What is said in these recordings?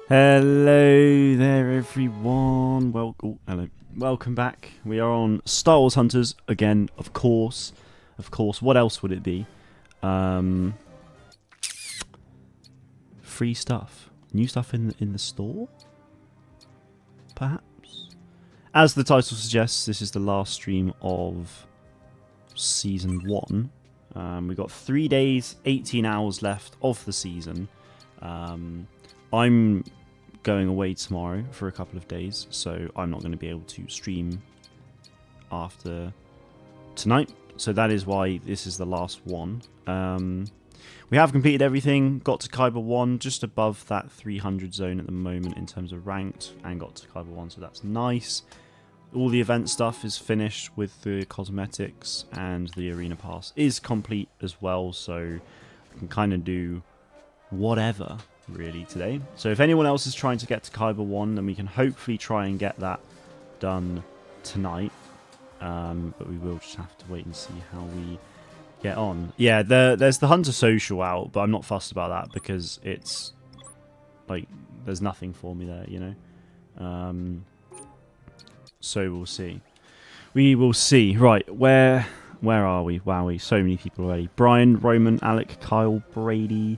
Hello there, everyone. Hello. Welcome back. We are on Star Wars Hunters again, of course. Of course. What else would it be? Free stuff. New stuff in the store? Perhaps? As the title suggests, this is the last stream of Season 1. We've got 3 days, 18 hours left of the season. I'm going away tomorrow for a couple of days, so I'm not going to be able to stream after tonight. So that is why this is the last one. We have completed everything, got to Kyber 1, just above that 300 zone at the moment in terms of ranked, and got to Kyber 1, so that's nice. All the event stuff is finished with the cosmetics, and the arena pass is complete as well, so I can kind of do whatever really today. So if anyone else is trying to get to Kyber 1, then we can hopefully try and get that done tonight. But we will just have to wait and see how we get on. Yeah, there's the Hunter Social out, but I'm not fussed about that because it's like there's nothing for me there, you know. So we'll see. We will see. Right, where are we? Wowie, so many people already. Brian, Roman, Alec, Kyle, Brady,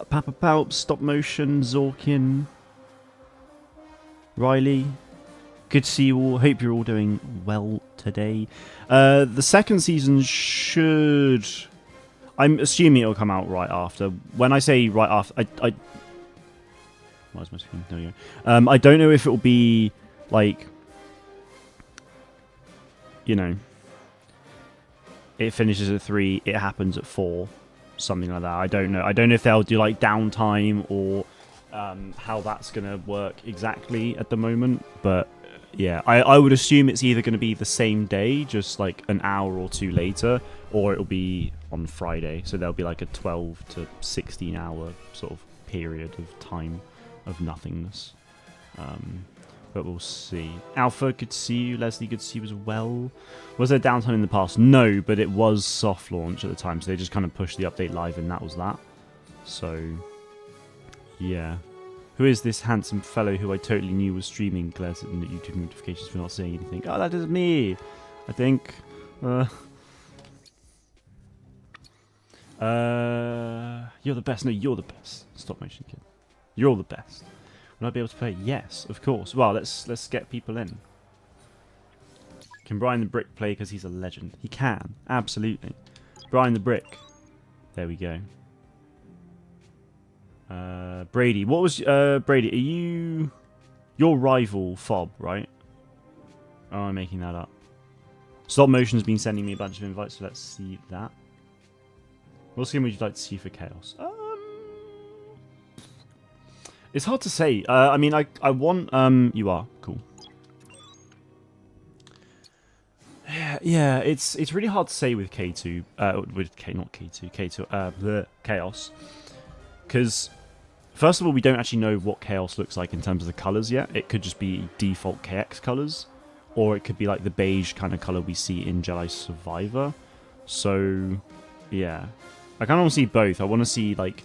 Papa Palp, Stop Motion, Zorkin, Riley. Good to see you all. Hope you're all doing well today. The second season should... I'm assuming it'll come out right after. When I say right after, where's my screen? There we go. I don't know if it'll be like, you know, it finishes at 3, it happens at 4. Something like that. I don't know. I don't know if they'll do like downtime or how that's going to work exactly at the moment. But yeah, I would assume it's either going to be the same day, just like an hour or two later, or it'll be on Friday. So there'll be like a 12 to 16 hour sort of period of time of nothingness. But we'll see. Alpha, good to see you. Leslie, good to see you as well. Was there downtime in the past? No, but it was soft launch at the time, so they just kind of pushed the update live, and that was that. So, yeah. Who is this handsome fellow who I totally knew was streaming? Claire said in the YouTube notifications for not saying anything. Oh, that is me, I think. You're the best. No, you're the best. Stop motion kid. You're the best. Will I be able to play? Yes, of course. Well, let's get people in. Can Brian the Brick play because he's a legend? He can, absolutely. Brian the Brick. There we go. Brady. What was... Brady, are you... Your rival, Fob, right? Oh, I'm making that up. Stop Motion's been sending me a bunch of invites, so let's see that. What skin would you like to see for Chaos? It's hard to say. I mean, I want... you are. Cool. Yeah, it's really hard to say with K2. With K, not K2. K2. The Chaos. Because, first of all, we don't actually know what Chaos looks like in terms of the colours yet. It could just be default KX colours. Or it could be like the beige kind of colour we see in Jedi Survivor. So, yeah. I kind of want to see both. I want to see, like...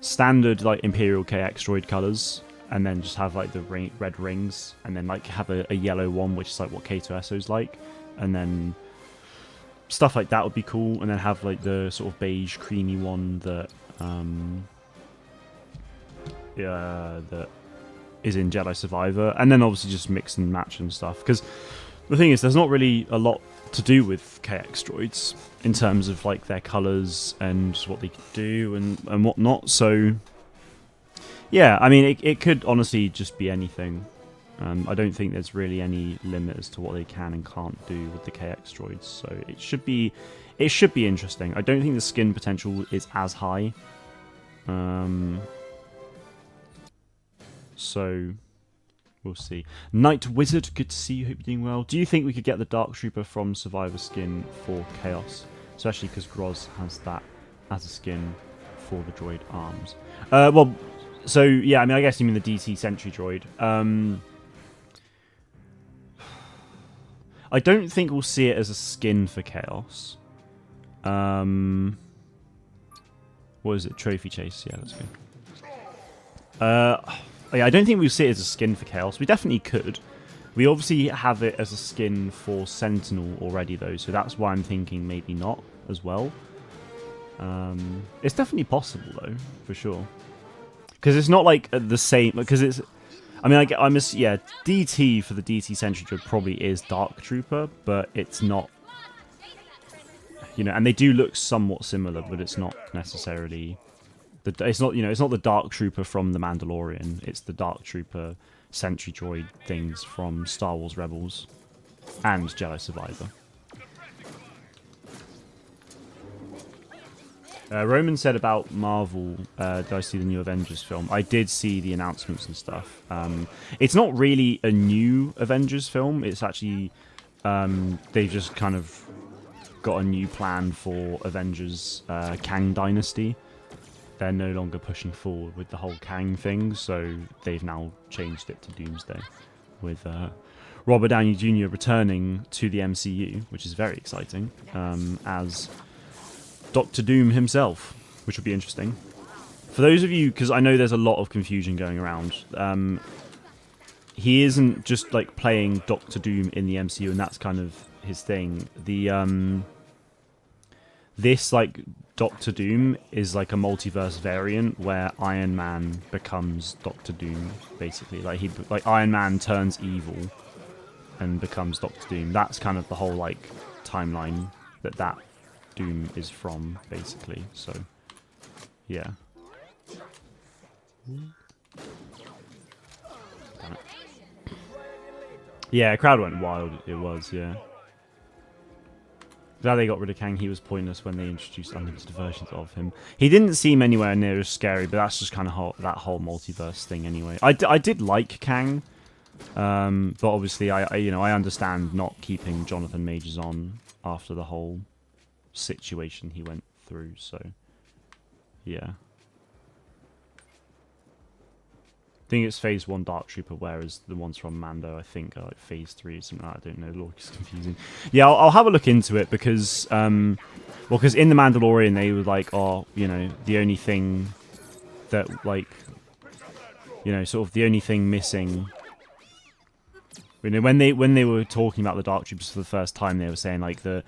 standard like Imperial KX droid colours, and then just have like the red rings, and then like have a yellow one, which is like what K2SO's like, and then stuff like that would be cool, and then have like the sort of beige creamy one that that is in Jedi Survivor, and then obviously just mix and match and stuff, because the thing is there's not really a lot to do with KX droids in terms of like their colours and what they can do and whatnot. So yeah, I mean it could honestly just be anything. I don't think there's really any limit as to what they can and can't do with the KX droids. So it should be interesting. I don't think the skin potential is as high. So we'll see. Night Wizard, good to see you. Hope you're doing well. Do you think we could get the Dark Trooper from Survivor skin for Chaos? Especially because Groz has that as a skin for the droid arms. Well, so yeah, I mean, I guess you mean the DC Sentry droid. I don't think we'll see it as a skin for Chaos. What is it? Trophy Chase. Yeah, that's good. Yeah, I don't think we'll see it as a skin for Chaos. We definitely could. We obviously have it as a skin for Sentinel already, though, so that's why I'm thinking maybe not as well. It's definitely possible, though, for sure. Because it's not like the same. Because it's. I mean, yeah, DT for the DT Sentry Droid probably is Dark Trooper, but it's not. You know, and they do look somewhat similar, but it's not necessarily. It's not, you know, it's not the Dark Trooper from The Mandalorian. It's the Dark Trooper Sentry Droid things from Star Wars Rebels and Jedi Survivor. Roman said about Marvel, did I see the new Avengers film? I did see the announcements and stuff. It's not really a new Avengers film. It's actually, they've just kind of got a new plan for Avengers Kang Dynasty. They're no longer pushing forward with the whole Kang thing, so they've now changed it to Doomsday, with Robert Downey Jr. returning to the MCU, which is very exciting, as Doctor Doom himself, which will be interesting. For those of you, because I know there's a lot of confusion going around, he isn't just like playing Doctor Doom in the MCU, and that's kind of his thing. This like Doctor Doom is like a multiverse variant where Iron Man becomes Doctor Doom, basically. Like Iron Man turns evil and becomes Doctor Doom. That's kind of the whole like timeline that Doom is from, basically. So yeah. Yeah, crowd went wild. It was, yeah. Glad they got rid of Kang. He was pointless when they introduced unlimited versions of him. He didn't seem anywhere near as scary, but that's just kind of that whole multiverse thing anyway. I did like Kang, but obviously I understand not keeping Jonathan Majors on after the whole situation he went through. So yeah. I think it's Phase 1 Dark Trooper, whereas the ones from Mando, I think, are like Phase 3 or something like that. I don't know. Look, it's confusing. Yeah, I'll have a look into it because, because in The Mandalorian, they were like, oh, you know, the only thing that, like, you know, sort of the only thing missing. You know, when they were talking about the Dark Troopers for the first time, they were saying, like, the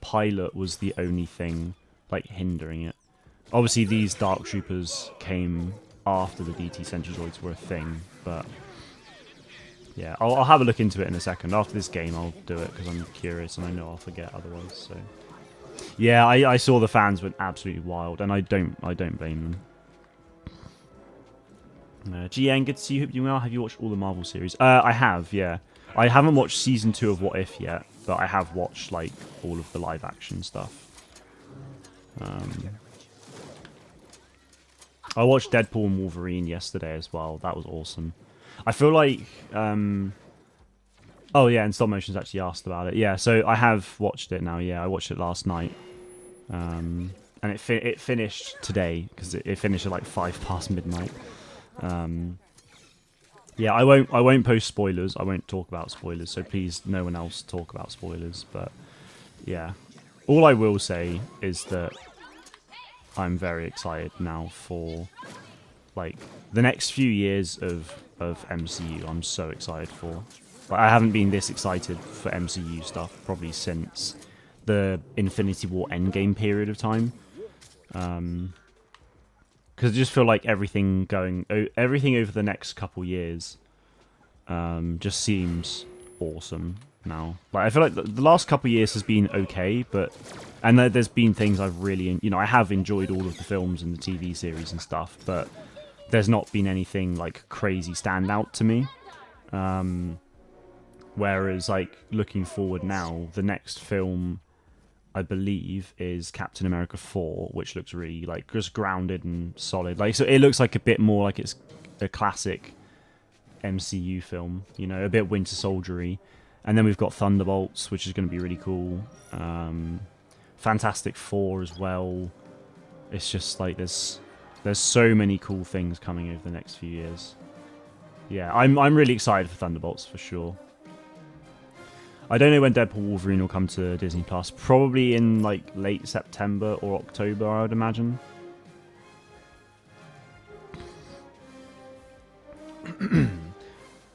pilot was the only thing, like, hindering it. Obviously, these Dark Troopers came after the DT Sentry Droids were a thing, but yeah, I'll have a look into it in a second. After this game, I'll do it because I'm curious and I know I'll forget otherwise. So yeah, I saw the fans went absolutely wild, and I don't blame them. GN, good to see you. Hope you well. Have you watched all the Marvel series? I have, yeah. I haven't watched season 2 of What If yet, but I have watched like all of the live action stuff. I watched Deadpool and Wolverine yesterday as well. That was awesome. I feel like... oh, yeah, and Stop Motion's actually asked about it. Yeah, so I have watched it now. Yeah, I watched it last night. And it finished today, because it finished at like 5 past midnight. Yeah, I won't post spoilers. I won't talk about spoilers, so please, no one else talk about spoilers. But, yeah. All I will say is that I'm very excited now for like the next few years of MCU. I'm so excited for. Like, I haven't been this excited for MCU stuff probably since the Infinity War Endgame period of time. Because I just feel like everything over the next couple years just seems awesome now. Like I feel like the last couple of years has been okay, and there's been things I've really, you know, I have enjoyed all of the films and the TV series and stuff, but there's not been anything like crazy stand out to me. Whereas like looking forward now, the next film I believe is Captain America 4, which looks really like just grounded and solid. Like, so it looks like a bit more like it's a classic MCU film, you know, a bit Winter Soldier-y. And then we've got Thunderbolts, which is going to be really cool. Fantastic Four as well. It's just like there's so many cool things coming over the next few years. Yeah, I'm really excited for Thunderbolts for sure. I don't know when Deadpool Wolverine will come to Disney Plus. Probably in like late September or October, I would imagine.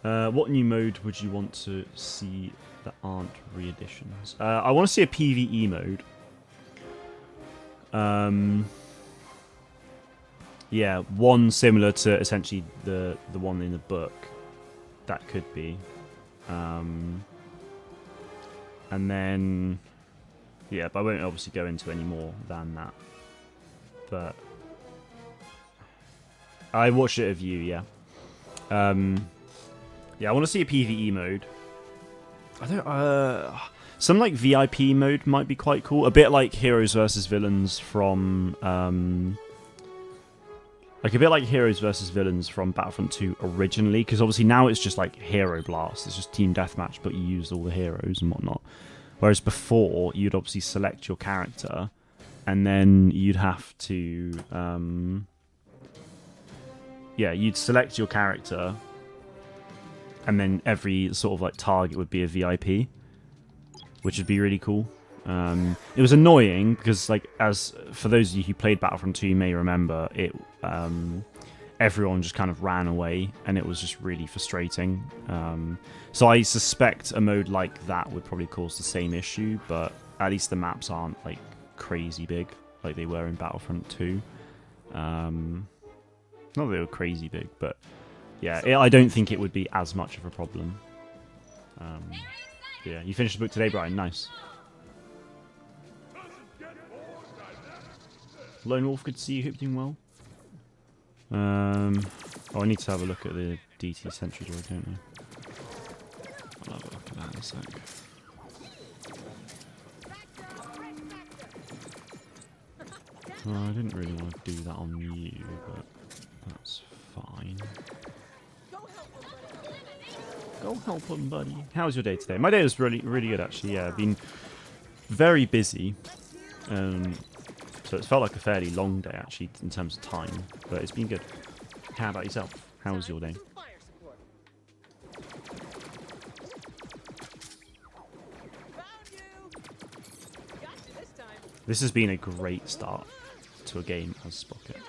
What new mode would you want to see that aren't re-editions? I want to see a PvE mode. Yeah, one similar to essentially the one in the book. That could be. And then, yeah, but I won't obviously go into any more than that. But I watched it of you, yeah. Yeah, I want to see a PvE mode. I don't. Some like VIP mode might be quite cool. A bit like Heroes versus Villains from like a bit like Heroes versus Villains from Battlefront 2 originally, because obviously now it's just like Hero Blast. It's just team deathmatch, but you use all the heroes and whatnot. Whereas before, you'd obviously select your character, and then you'd have to, yeah, you'd select your character, and then every sort of like target would be a VIP, which would be really cool. It was annoying because, like, as for those of you who played Battlefront 2, you may remember it. Everyone just kind of ran away, and it was just really frustrating. So I suspect a mode like that would probably cause the same issue, but at least the maps aren't like crazy big like they were in Battlefront 2. Not that they were crazy big, but yeah, I don't think it would be as much of a problem. Yeah, you finished the book today, Brian. Nice. Lone Wolf, good to see you. Hope you're doing well. Oh, I need to have a look at the DT Sentry Droid, don't I? I'll have a look at that in a sec. Well, I didn't really want to do that on you, but that's fine. Go help him, buddy. How was your day today? My day was really good, actually. Yeah, I've been very busy. So it felt like a fairly long day, actually, in terms of time. But it's been good. How about yourself? How was your day? This has been a great start to a game as Sprocket,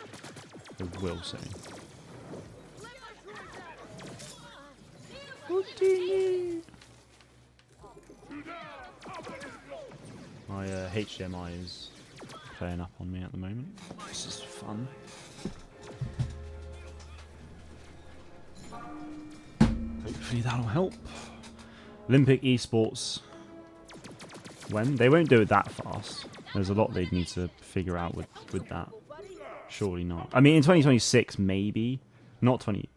I will say. My HDMI is playing up on me at the moment. This is fun. Hopefully that'll help. Olympic esports. When? They won't do it that fast. There's a lot they'd need to figure out with that. Surely not. I mean, in 2026, maybe. Not 20...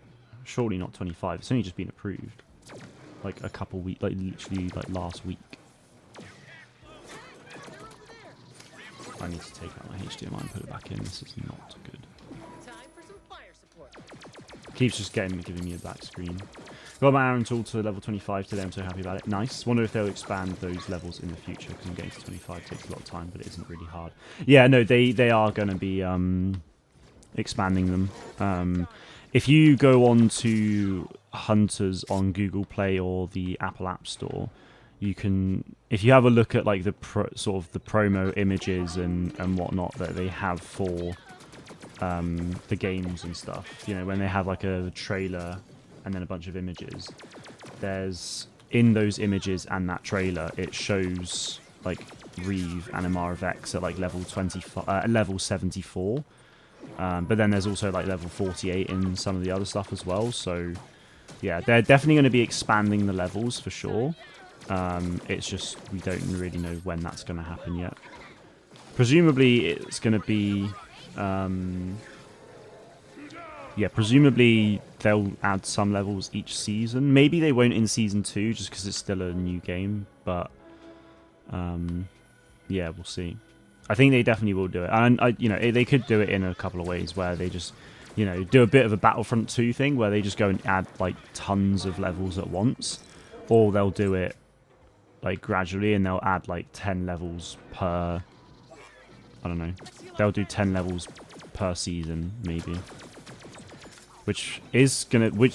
Surely not 25. It's only just been approved. Like a couple weeks... Like, literally, like, last week. I need to take out my HDMI and put it back in. This is not good. Keeps just giving me a black screen. Got my Iron Tool to level 25 today. I'm so happy about it. Nice. Wonder if they'll expand those levels in the future, because I'm getting to 25 takes a lot of time, but it isn't really hard. Yeah, no, they are going to be expanding them. If you go on to Hunters on Google Play or the Apple App Store, you can, if you have a look at like the sort of the promo images and whatnot that they have for the games and stuff, you know, when they have like a trailer and then a bunch of images, there's in those images and that trailer, it shows like Reeve and Amara Vex at like level 25, level 74. But then there's also like level 48 in some of the other stuff as well. So yeah, they're definitely going to be expanding the levels for sure. It's just we don't really know when that's going to happen yet. Presumably it's going to be yeah, presumably they'll add some levels each season. Maybe they won't in season 2 just because it's still a new game, but yeah, we'll see. I think they definitely will do it, and you know, they could do it in a couple of ways where they just, you know, do a bit of a Battlefront 2 thing where they just go and add like tons of levels at once, or they'll do it like gradually and they'll add like 10 levels per, I don't know, they'll do 10 levels per season maybe, which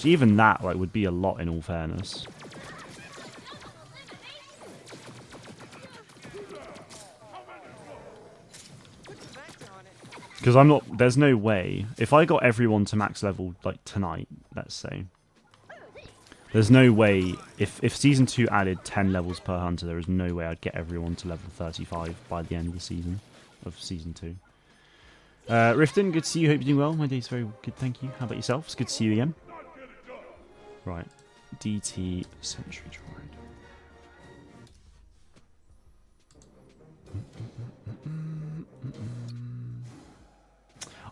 even that like would be a lot in all fairness. Because there's no way, if I got everyone to max level, like, tonight, let's say, There's no way, if Season 2 added 10 levels per hunter, there is no way I'd get everyone to level 35 by the end of the season, of Season 2. Riften, good to see you, hope you're doing well. My day's very good, thank you. How about yourself? It's good to see you again. Right, DT Sentry Droid.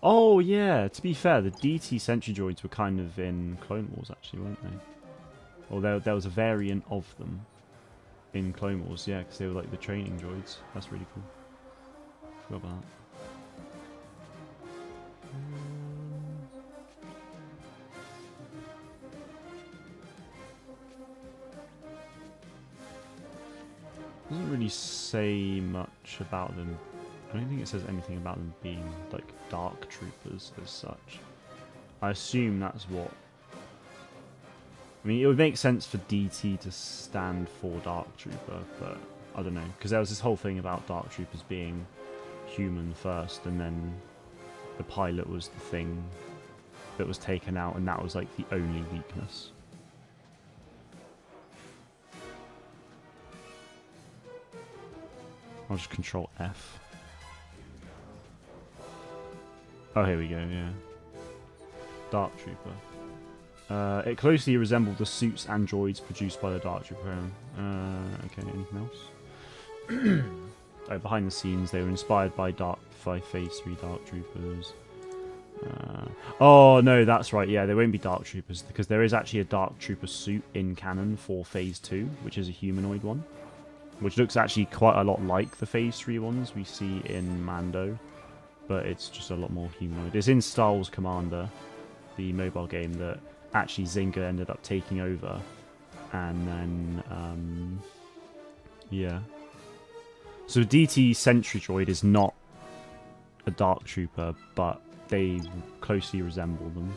Oh yeah, to be fair, the DT Sentry Droids were kind of in Clone Wars actually, weren't they? Or there was a variant of them in Clone Wars, yeah, because they were like the training droids. That's really cool. Forgot about that. Doesn't really say much about them. I don't think it says anything about them being like dark troopers as such. I assume that's what. I mean, it would make sense for DT to stand for Dark Trooper, but I don't know. Because there was this whole thing about Dark Troopers being human first, and then the pilot was the thing that was taken out, and that was like the only weakness. I'll just control F. Oh, here we go, yeah. Dark Trooper. It closely resembled the suits and droids produced by the Dark Trooper. Okay, anything else? Oh, behind the scenes, they were inspired by Phase 3 Dark Troopers. Oh, no, that's right. Yeah, they won't be Dark Troopers because there is actually a Dark Trooper suit in canon for Phase 2, which is a humanoid one, which looks actually quite a lot like the Phase 3 ones we see in Mando, but it's just a lot more humanoid. It's in Star Wars Commander, the mobile game that actually Zynga ended up taking over, and then yeah. So DT Sentry Droid is not a Dark Trooper, but they closely resemble them.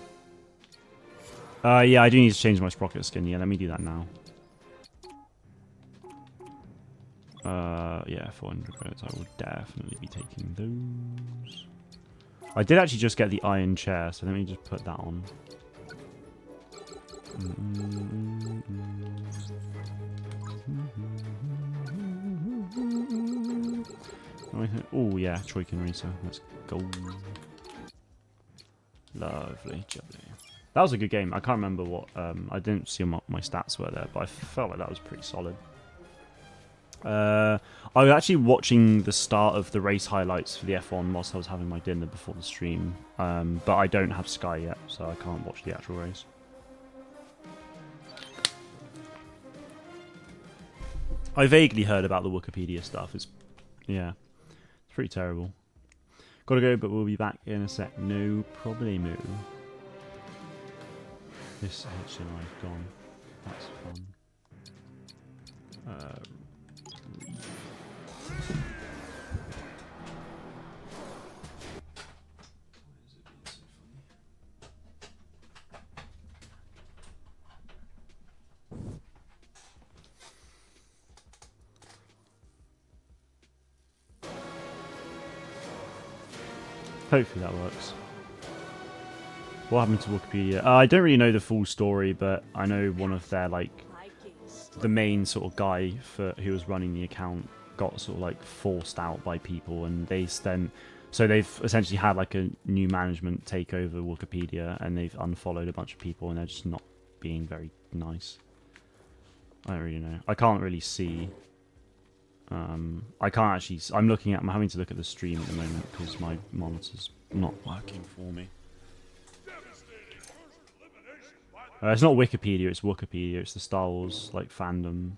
Yeah, I do need to change my sprocket skin. Yeah, let me do that now. Yeah, 400 credits. I will definitely be taking those. I did actually just get the iron chair, so let me just put that on. Oh yeah, Troikan Racer. Let's go. Lovely, jubbly. That was a good game. I can't remember what. I didn't see what my stats were there, but I felt like that was pretty solid. I was actually watching the start of the race highlights for the F1 whilst I was having my dinner before the stream, but I don't have Sky yet, so I can't watch the actual race. I vaguely heard about the Wikipedia stuff. Yeah, it's pretty terrible. Gotta go, but we'll be back in a sec. No problemo. This HMI's gone. That's fun. Hopefully that works. What happened to Wikipedia? I don't really know the full story, but I know one of their, like, the main sort of guy who was running the account got sort of, like, forced out by people, and so they've essentially had, like, a new management take over Wikipedia, and they've unfollowed a bunch of people, and they're just not being very nice. I don't really know. I can't really see. I can't actually. I'm having to look at the stream at the moment because my monitor's not working for me. It's not Wikipedia. It's Wikipedia. It's the Star Wars like fandom.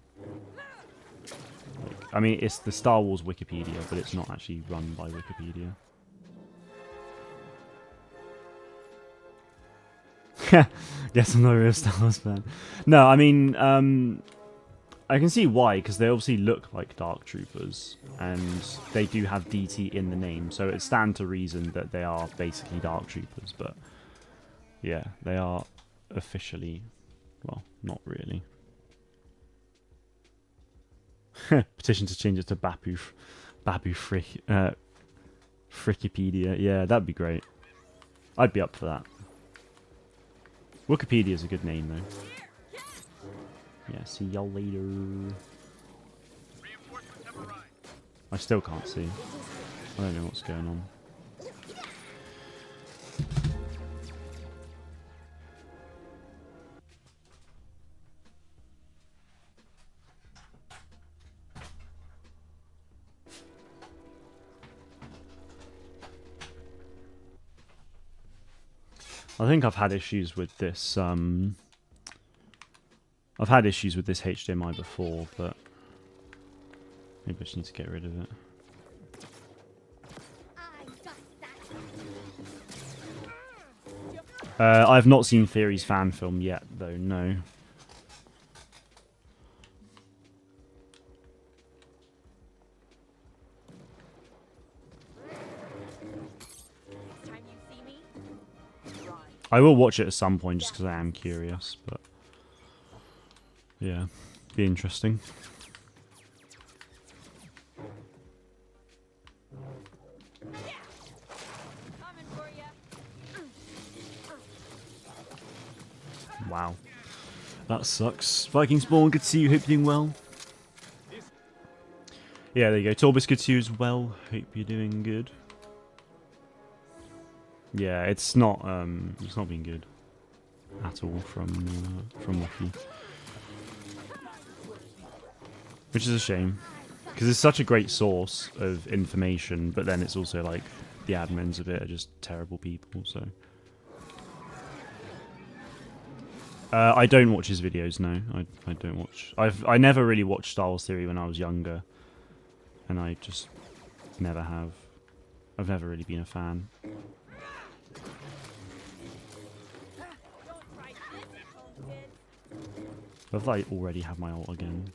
I mean, it's the Star Wars Wikipedia, but it's not actually run by Wikipedia. Guess I'm not a real Star Wars fan. No, I mean, I can see why, because they obviously look like Dark Troopers, and they do have DT in the name, so it stands to reason that they are basically Dark Troopers, but yeah, they are officially, well, not really. Petition to change it to Frickipedia. Yeah, that'd be great. I'd be up for that. Wikipedia is a good name, though. Yeah, see y'all later. I still can't see. I don't know what's going on. I think I've had issues with this. I've had issues with this HDMI before, but maybe I just need to get rid of it. I've not seen Theory's fan film yet, though. No. I will watch it at some point just because I am curious, but yeah, be interesting. Wow. That sucks. Viking Spawn, good to see you. Hope you're doing well. Yeah, there you go. Torbis, good to see you as well. Hope you're doing good. Yeah, it's not been good at all from Wiki, which is a shame because it's such a great source of information, but then it's also like the admins of it are just terrible people. So I don't watch his videos. No, I don't watch. I never really watched Star Wars Theory when I was younger, and I just never have. I've never really been a fan. I've like already had my ult again.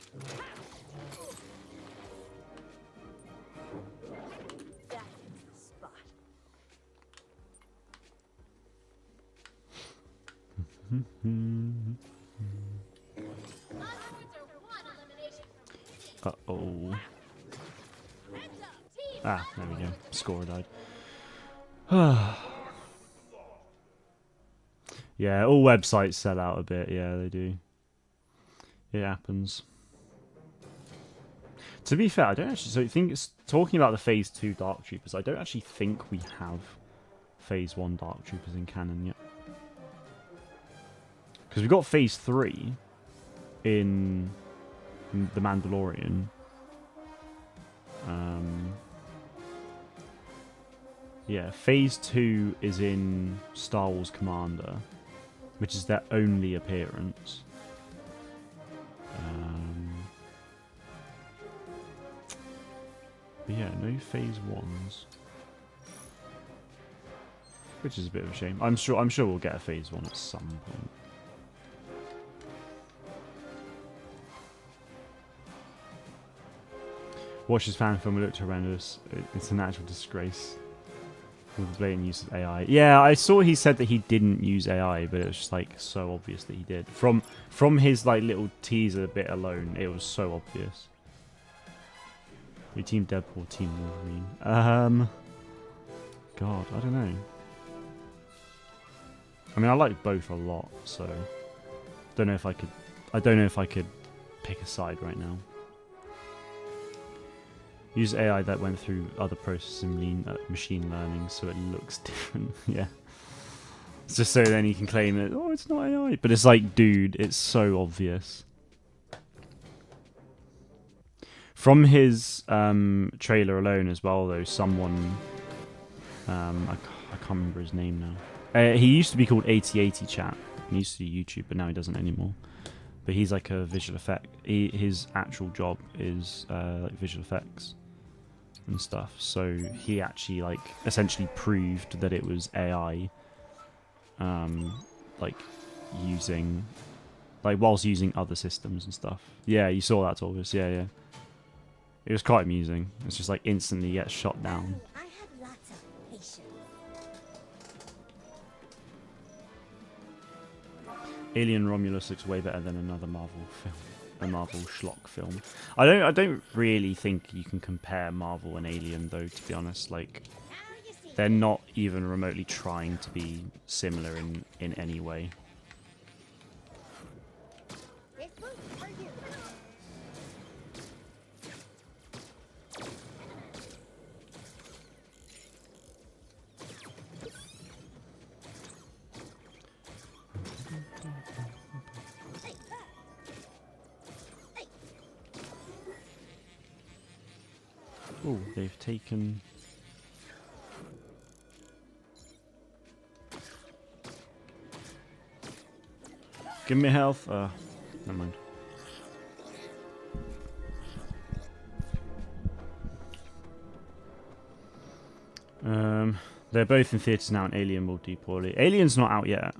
Uh-oh. Ah, there we go. Score died. Yeah, all websites sell out a bit. Yeah, they do. It happens. To be fair, I don't actually. So I think it's talking about the Phase 2 Dark Troopers. I don't actually think we have Phase 1 Dark Troopers in canon yet, because we've got Phase 3 in The Mandalorian. Yeah, Phase 2 is in Star Wars Commander, which is their only appearance. But yeah, no Phase 1s, which is a bit of a shame. I'm sure we'll get a Phase 1 at some point. Watch his fan film, it looked horrendous. It's an actual disgrace with the blatant use of AI. Yeah, I saw he said that he didn't use AI, but it was just like so obvious that he did. From his like little teaser bit alone, it was so obvious. We team Deadpool, team Wolverine. God, I don't know. I mean, I like both a lot, so don't know if I could. I don't know if I could pick a side right now. Use AI that went through other processes in machine learning, so it looks different. Yeah, it's just so then you can claim that it's not AI, but it's like, dude, it's so obvious. From his trailer alone as well, though, someone I can't remember his name now. He used to be called 8080 Chat. He used to do YouTube, but now he doesn't anymore. But he's like a visual effect. His actual job is like visual effects and stuff. So he actually like essentially proved that it was AI, like using, like whilst using other systems and stuff. Yeah, you saw that, Torvis. Yeah, yeah. It was quite amusing. It's just like instantly gets shot down. I have lots of patience. Alien Romulus looks way better than another Marvel film, a Marvel schlock film. I don't really think you can compare Marvel and Alien though, to be honest. Like, they're not even remotely trying to be similar in any way. This will hurt Oh, they've taken... Give me health. Never mind. They're both in theatres now, and Alien will do poorly. Alien's not out yet.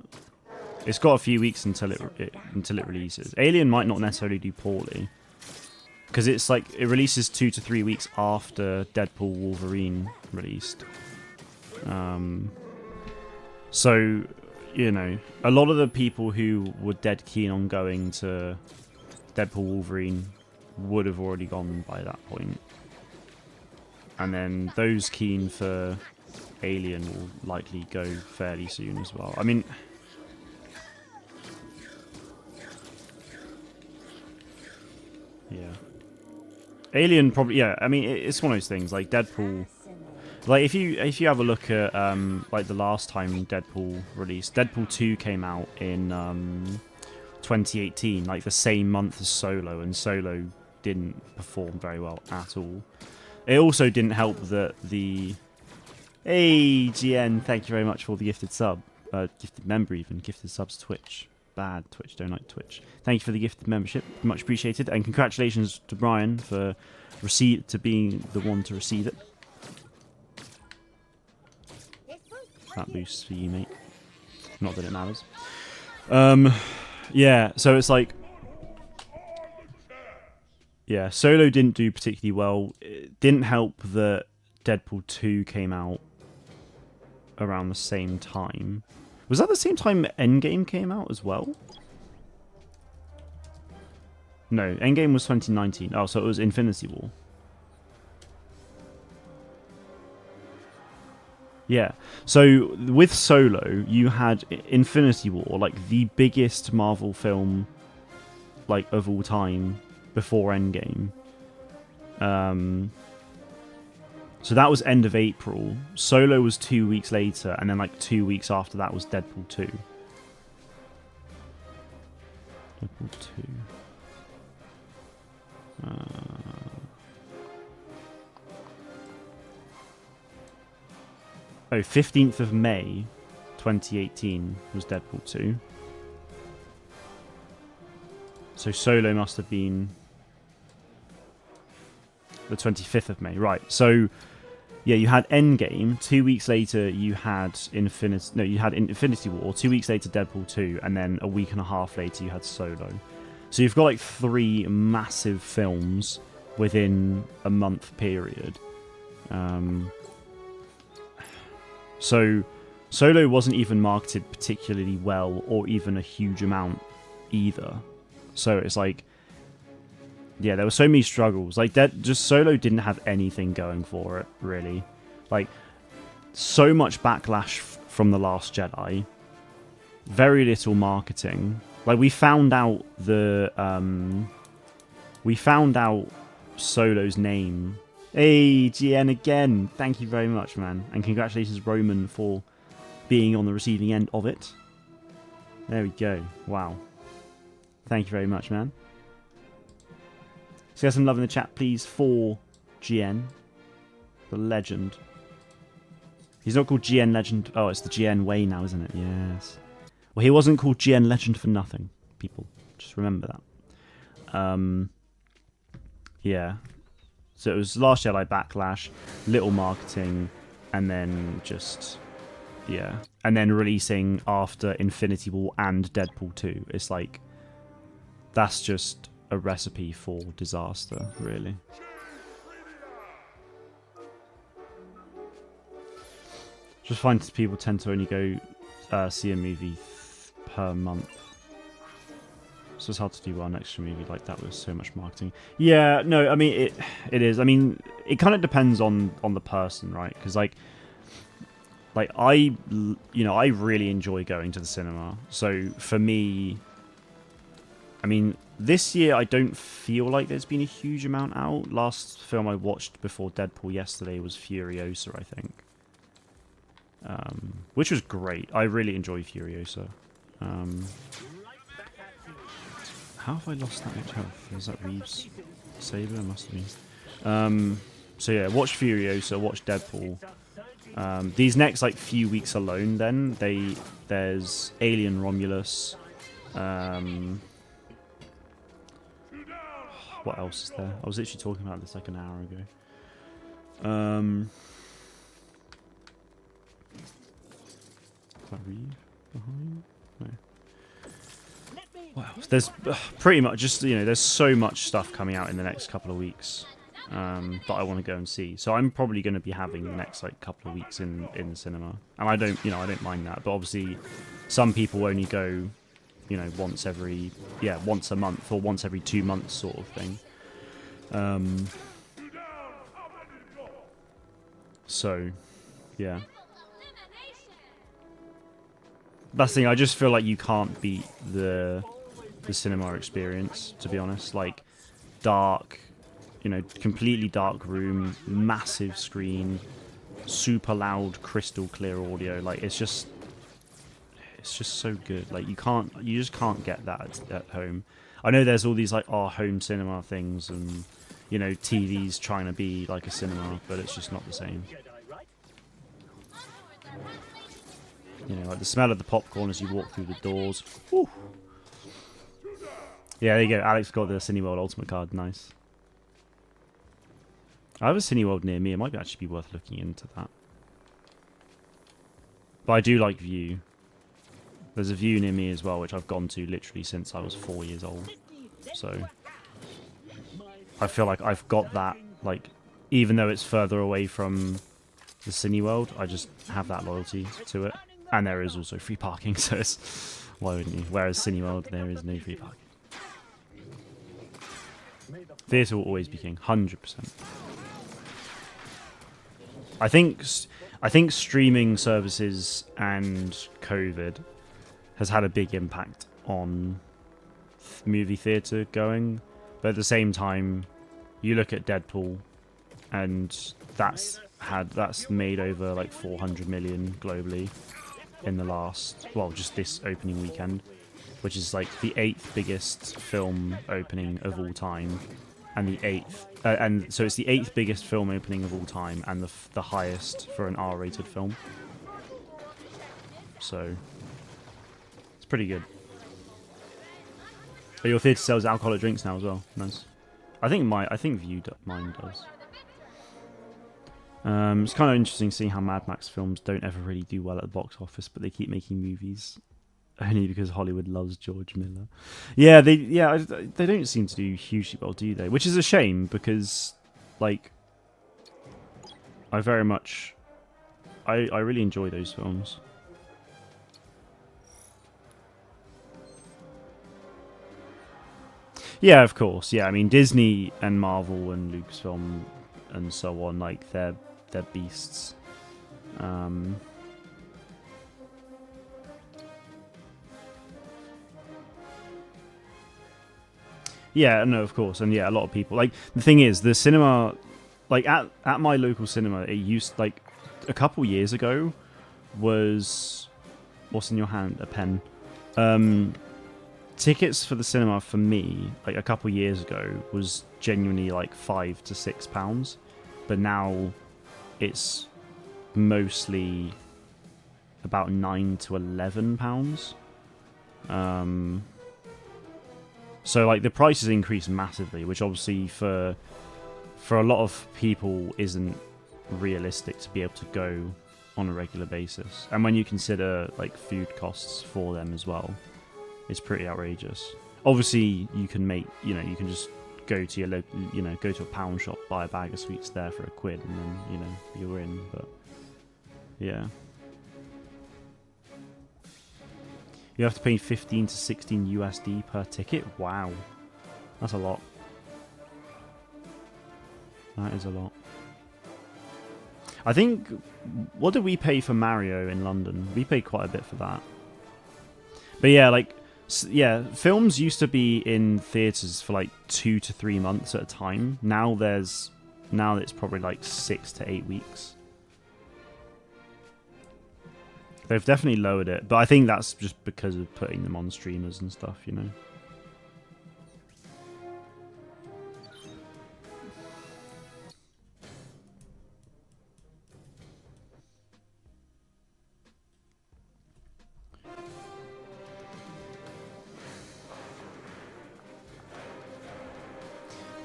It's got a few weeks until it releases. Alien might not necessarily do poorly, because it's like it releases 2 to 3 weeks after Deadpool Wolverine released. So, you know, a lot of the people who were dead keen on going to Deadpool Wolverine would have already gone by that point. And then those keen for Alien will likely go fairly soon as well. I mean... Yeah. Alien probably... Yeah, I mean, it's one of those things. Like, Deadpool... Like, if you have a look at, like, the last time Deadpool released... Deadpool 2 came out in 2018, like, the same month as Solo, and Solo didn't perform very well at all. It also didn't help that the... Hey, GN, thank you very much for the gifted sub. Gifted member even. Gifted subs Twitch. Bad Twitch, don't like Twitch. Thank you for the gifted membership. Much appreciated. And congratulations to Brian for being the one to receive it. That boosts for you, mate. Not that it matters. Yeah, so it's like... Yeah, Solo didn't do particularly well. It didn't help that Deadpool 2 came out around the same time. Was that the same time Endgame came out as well? No, Endgame was 2019. Oh, so it was Infinity War. Yeah. So with Solo, you had Infinity War, like the biggest Marvel film like of all time before Endgame. So that was end of April. Solo was 2 weeks later, and then like 2 weeks after that was Deadpool 2. Deadpool 2. Oh, 15th of May, 2018 was Deadpool 2. So Solo must have been the 25th of May. Right, so... Yeah, you had Endgame. 2 weeks later, you had Infinity War. 2 weeks later, Deadpool 2, and then a week and a half later, you had Solo. So you've got like 3 massive films within a month period. So Solo wasn't even marketed particularly well, or even a huge amount either. So it's like, yeah, there were so many struggles. Like, that, just Solo didn't have anything going for it, really. Like, so much backlash from The Last Jedi. Very little marketing. Like, we found out Solo's name. Hey, GN again. Thank you very much, man. And congratulations, Roman, for being on the receiving end of it. There we go. Wow. Thank you very much, man. So get some love in the chat, please, for GN. The legend. He's not called GN Legend. Oh, it's the GN way now, isn't it? Yes. Well, he wasn't called GN Legend for nothing, people. Just remember that. Yeah. So it was Last Jedi Backlash, little marketing, and then just... Yeah. And then releasing after Infinity War and Deadpool 2. It's like... That's just... a recipe for disaster, really. Just find people tend to only go see a movie per month, so it's hard to do well an extra movie like that with so much marketing. Yeah, no, I mean it is. I mean, it kind of depends on the person, right? Because like I really enjoy going to the cinema. So for me, I mean, this year I don't feel like there's been a huge amount out. Last film I watched before Deadpool yesterday was Furiosa, I think. Which was great. I really enjoy Furiosa. How have I lost that much health? Is that Reeves' saber? Must have been. So yeah, watch Furiosa, watch Deadpool. These next like few weeks alone, then there's Alien Romulus. What else is there? I was literally talking about this like an hour ago. Is that Reeve behind? No. What else? There's pretty much just, you know, there's so much stuff coming out in the next couple of weeks that I want to go and see. So I'm probably going to be having the next like couple of weeks in the cinema, and I don't mind that. But obviously, some people only go, you know, once a month or once every 2 months sort of thing. So, yeah. That's the thing, I just feel like you can't beat the cinema experience, to be honest. Like, dark, you know, completely dark room, massive screen, super loud, crystal clear audio. Like, it's just so good. Like, you just can't get that at home. I know there's all these like home cinema things and, you know, TVs trying to be like a cinema, but it's just not the same. You know, like the smell of the popcorn as you walk through the doors. Woo. Yeah, there you go. Alex got the Cineworld Ultimate card. Nice. I have a Cineworld near me. It might actually be worth looking into that. But I do like View. There's a View near me as well, which I've gone to literally since I was 4 years old. So I feel like I've got that, like, even though it's further away from the Cineworld, I just have that loyalty to it. And there is also free parking, so it's, why wouldn't you? Whereas Cineworld, there is no free parking. Theatre will always be king, 100%. I think streaming services and COVID has had a big impact on movie theatre going, but at the same time, you look at Deadpool, and that's made over like 400 million globally in the last, well, just this opening weekend, which is like the 8th biggest film opening of all time, and so it's the 8th biggest film opening of all time, and the highest for an R-rated film. So it's pretty good. But your theatre sells alcoholic drinks now as well. Nice. I think mine does. It's kind of interesting seeing how Mad Max films don't ever really do well at the box office, but they keep making movies only because Hollywood loves George Miller. Yeah, they don't seem to do hugely well, do they? Which is a shame because, like, I really enjoy those films. Yeah, of course. Yeah, I mean Disney and Marvel and Lucasfilm and so on, like they're beasts. Yeah, no, of course, and yeah, a lot of people like the thing is the cinema, like at my local cinema, it used like a couple years ago was what's in your hand? A pen. Tickets for the cinema for me, like a couple years ago, was genuinely like £5 to £6, but now it's mostly about £9 to £11. So like the prices increased massively, which obviously for a lot of people isn't realistic to be able to go on a regular basis. And when you consider like food costs for them as well, it's pretty outrageous. Obviously, you can you can just go to your go to a pound shop, buy a bag of sweets there for £1, and then you're in. But yeah, you have to pay 15 to 16 USD per ticket. Wow, that's a lot. That is a lot. I think, what did we pay for Mario in London? We paid quite a bit for that. But yeah, like. Yeah, films used to be in theaters for like 2 to 3 months at a time. Now it's probably like 6 to 8 weeks. They've definitely lowered it, but I think that's just because of putting them on streamers and stuff, you know.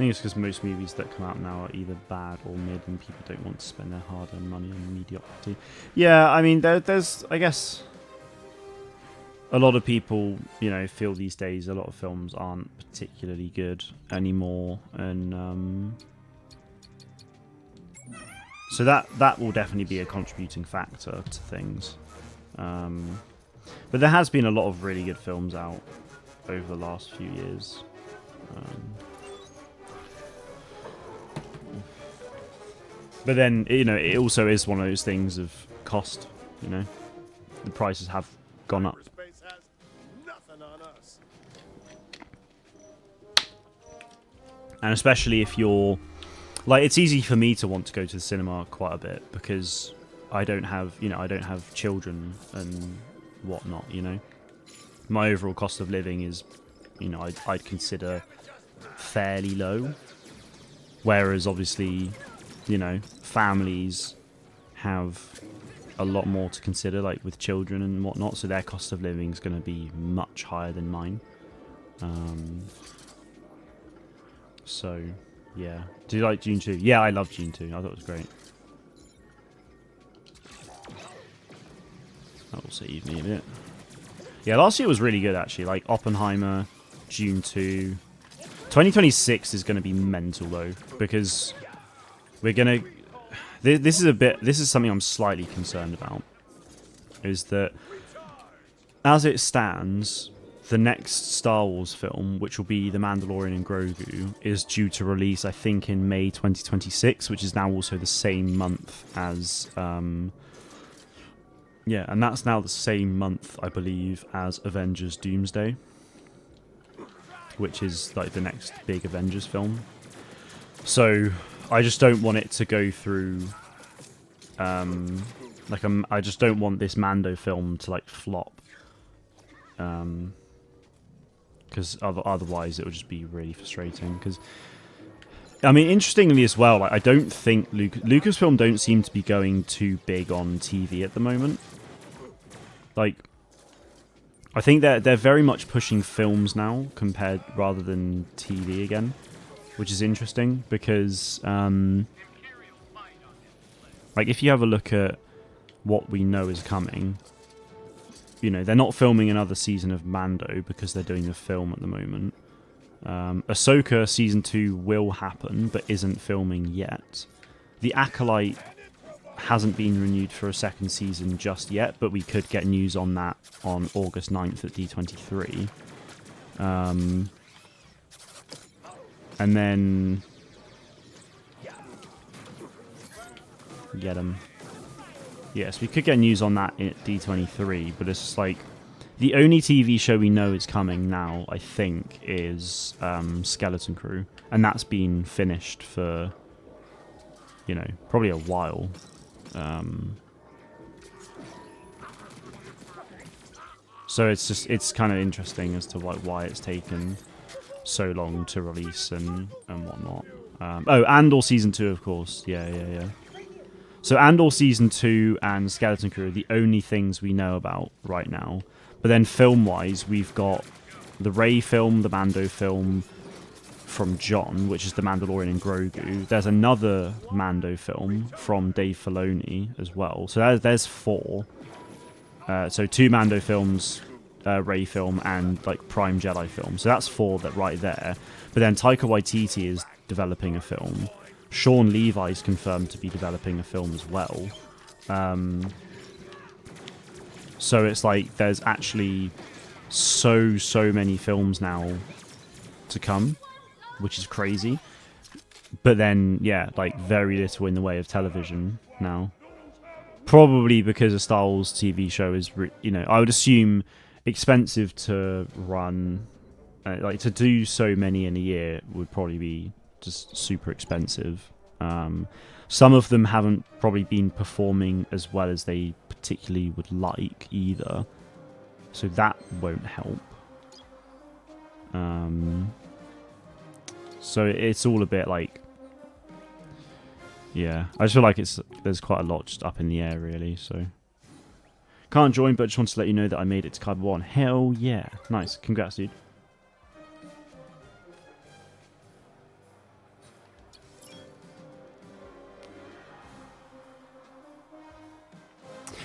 think it's because most movies that come out now are either bad or mid, and people don't want to spend their hard-earned money on mediocrity. Yeah, I mean, there's, I guess, a lot of people, feel these days a lot of films aren't particularly good anymore, and so that will definitely be a contributing factor to things. But there has been a lot of really good films out over the last few years. But then, it also is one of those things of cost, The prices have gone up. And especially if you're... Like, it's easy for me to want to go to the cinema quite a bit because I don't have, I don't have children and whatnot, My overall cost of living is, I'd consider fairly low. Whereas, obviously, families have a lot more to consider, like with children and whatnot, so their cost of living is going to be much higher than mine. So, yeah. Do you like Dune 2? Yeah, I love Dune 2. I thought it was great. That will save me a bit. Yeah, last year was really good, actually. Like, Oppenheimer, Dune 2. 2026 is going to be mental, though, because we're going to... This is something I'm slightly concerned about. Is that, as it stands, the next Star Wars film, which will be The Mandalorian and Grogu, is due to release, I think, in May 2026, which is now also the same month as... yeah, and that's now the same month, I believe, as Avengers Doomsday, which is like the next big Avengers film. So I just don't want it to go through... I just don't want this Mando film to, like, flop. Because otherwise it would just be really frustrating. Because, I mean, interestingly as well, like, I don't think Lucasfilm don't seem to be going too big on TV at the moment. Like, I think they're very much pushing films now rather than TV again, which is interesting because, like, if you have a look at what we know is coming. They're not filming another season of Mando because they're doing the film at the moment. Ahsoka Season 2 will happen, but isn't filming yet. The Acolyte hasn't been renewed for a second season just yet, but we could get news on that on August 9th at D23. And then... Get them. Yes, we could get news on that at D23, but it's just like... The only TV show we know is coming now, I think, is Skeleton Crew. And that's been finished for, probably a while. So it's kind of interesting as to why it's taken so long to release and whatnot. Andor Season 2, of course. Yeah. So Andor Season 2 and Skeleton Crew are the only things we know about right now. But then film-wise, we've got the Rey film, the Mando film from John, which is The Mandalorian and Grogu. There's another Mando film from Dave Filoni as well. So there's 4. So 2 Mando films, Rey film, and like Prime Jedi film. So that's 4 right there. But then Taika Waititi is developing a film. Sean Levi's confirmed to be developing a film as well. So it's like there's actually so many films now to come, which is crazy. But then, yeah, like very little in the way of television now. Probably because a Star Wars TV show is, I would assume expensive to run. Like to do so many in a year would probably be just super expensive. Some of them haven't probably been performing as well as they particularly would like either, so that won't help. So it's all a bit like, yeah, I just feel like there's quite a lot just up in the air really. So can't join, but just wanted to let you know that I made it to Card 1. Hell yeah, nice, congrats dude.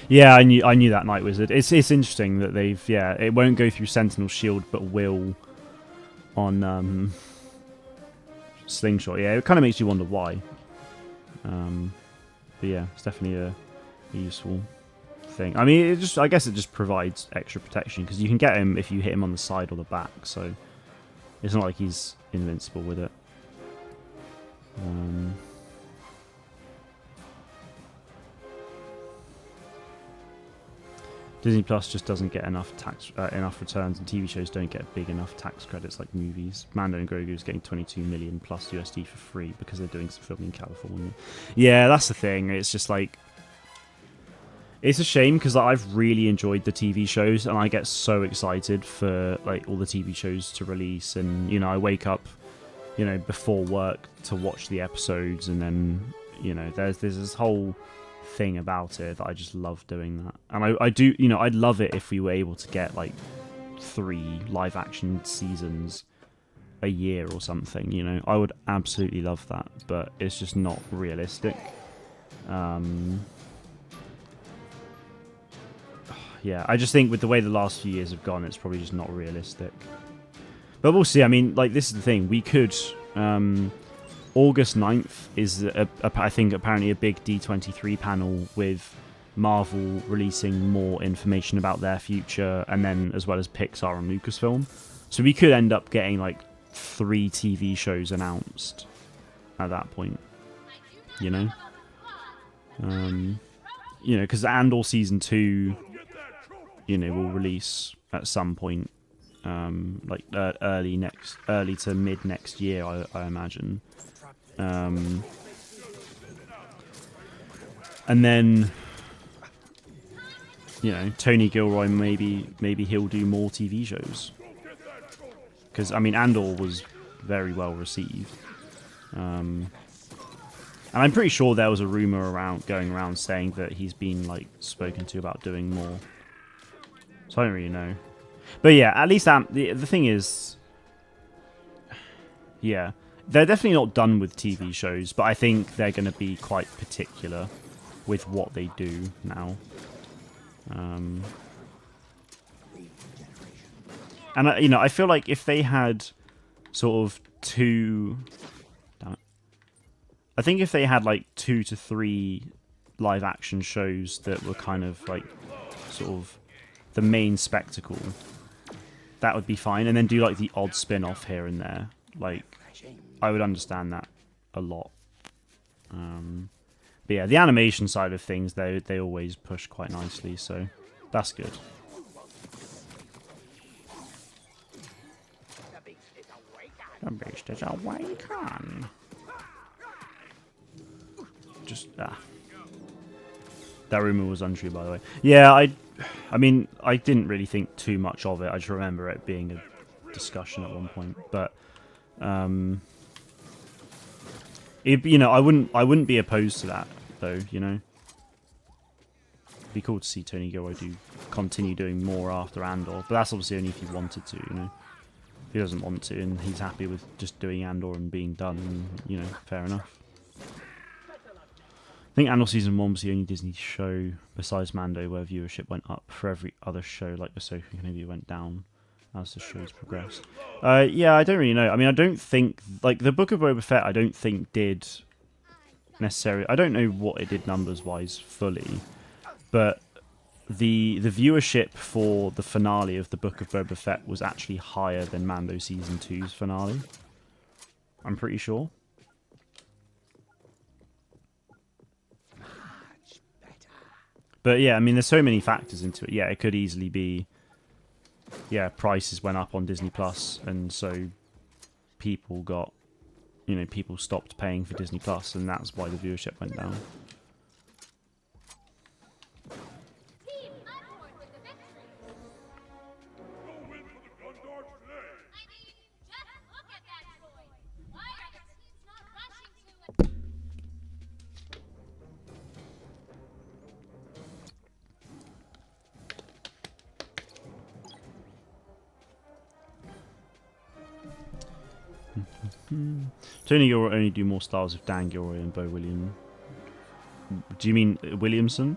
Yeah, I knew that Night Wizard. It's interesting that they've it won't go through Sentinel Shield but will on Slingshot. Yeah, it kind of makes you wonder why. But yeah, it's definitely a useful thing. I mean, I guess it just provides extra protection because you can get him if you hit him on the side or the back. So it's not like he's invincible with it. Disney Plus just doesn't get enough enough returns, and TV shows don't get big enough tax credits like movies. Mando and Grogu is getting 22 million plus USD for free because they're doing some filming in California. Yeah, that's the thing. It's just like, it's a shame because I've really enjoyed the TV shows, and I get so excited for like all the TV shows to release, and you know, I wake up, you know, before work to watch the episodes, and then, you know, there's this whole thing about it that I just love doing that. And I do, you know, I'd love it if we were able to get like 3 live action seasons a year or something, you know. I would absolutely love that, but it's just not realistic. Yeah, I just think with the way the last few years have gone, it's probably just not realistic. But we'll see. I mean, like, this is the thing. We could August 9th is, I think, apparently a big D23 panel with Marvel releasing more information about their future, and then as well as Pixar and Lucasfilm. So we could end up getting like 3 TV shows announced at that point, you know? You know, because Andor Season 2, you know, will release at some point, like early to mid next year, I imagine. And then, you know, Tony Gilroy, maybe he'll do more TV shows, because I mean, Andor was very well received, and I'm pretty sure there was a rumor going around saying that he's been like spoken to about doing more. So I don't really know, but yeah, at least the thing is, yeah. They're definitely not done with TV shows, but I think they're going to be quite particular with what they do now. And, you know, I feel like if they had sort of 2... Damn it. I think if they had like 2 to 3 live action shows that were kind of like sort of the main spectacle, that would be fine. And then do like the odd spin-off here and there. Like, I would understand that a lot. But yeah, the animation side of things, they always push quite nicely, so that's good. The beast is awakened. Just that rumor was untrue, by the way. Yeah, I mean, I didn't really think too much of it. I just remember it being a discussion at one point, but you know, I wouldn't be opposed to that, though, you know. It'd be cool to see Tony Gilroy continue doing more after Andor, but that's obviously only if he wanted to, you know. If he doesn't want to and he's happy with just doing Andor and being done, then, you know, fair enough. I think Andor Season 1 was the only Disney show besides Mando where viewership went up. For every other show, like Ahsoka Kenobi, went down as the show's progressed. Yeah, I don't really know. I mean, I don't think, like, the Book of Boba Fett, I don't think did necessarily... I don't know what it did numbers-wise fully, but the viewership for the finale of the Book of Boba Fett was actually higher than Mando Season 2's finale. I'm pretty sure. But yeah, I mean, there's so many factors into it. Yeah, it could easily be... Yeah, prices went up on Disney Plus, and so people got, you know, people stopped paying for Disney Plus, and that's why the viewership went down. Tony Gilroy only do more styles of Dan Gilroy and Bo Williams. Do you mean Williamson?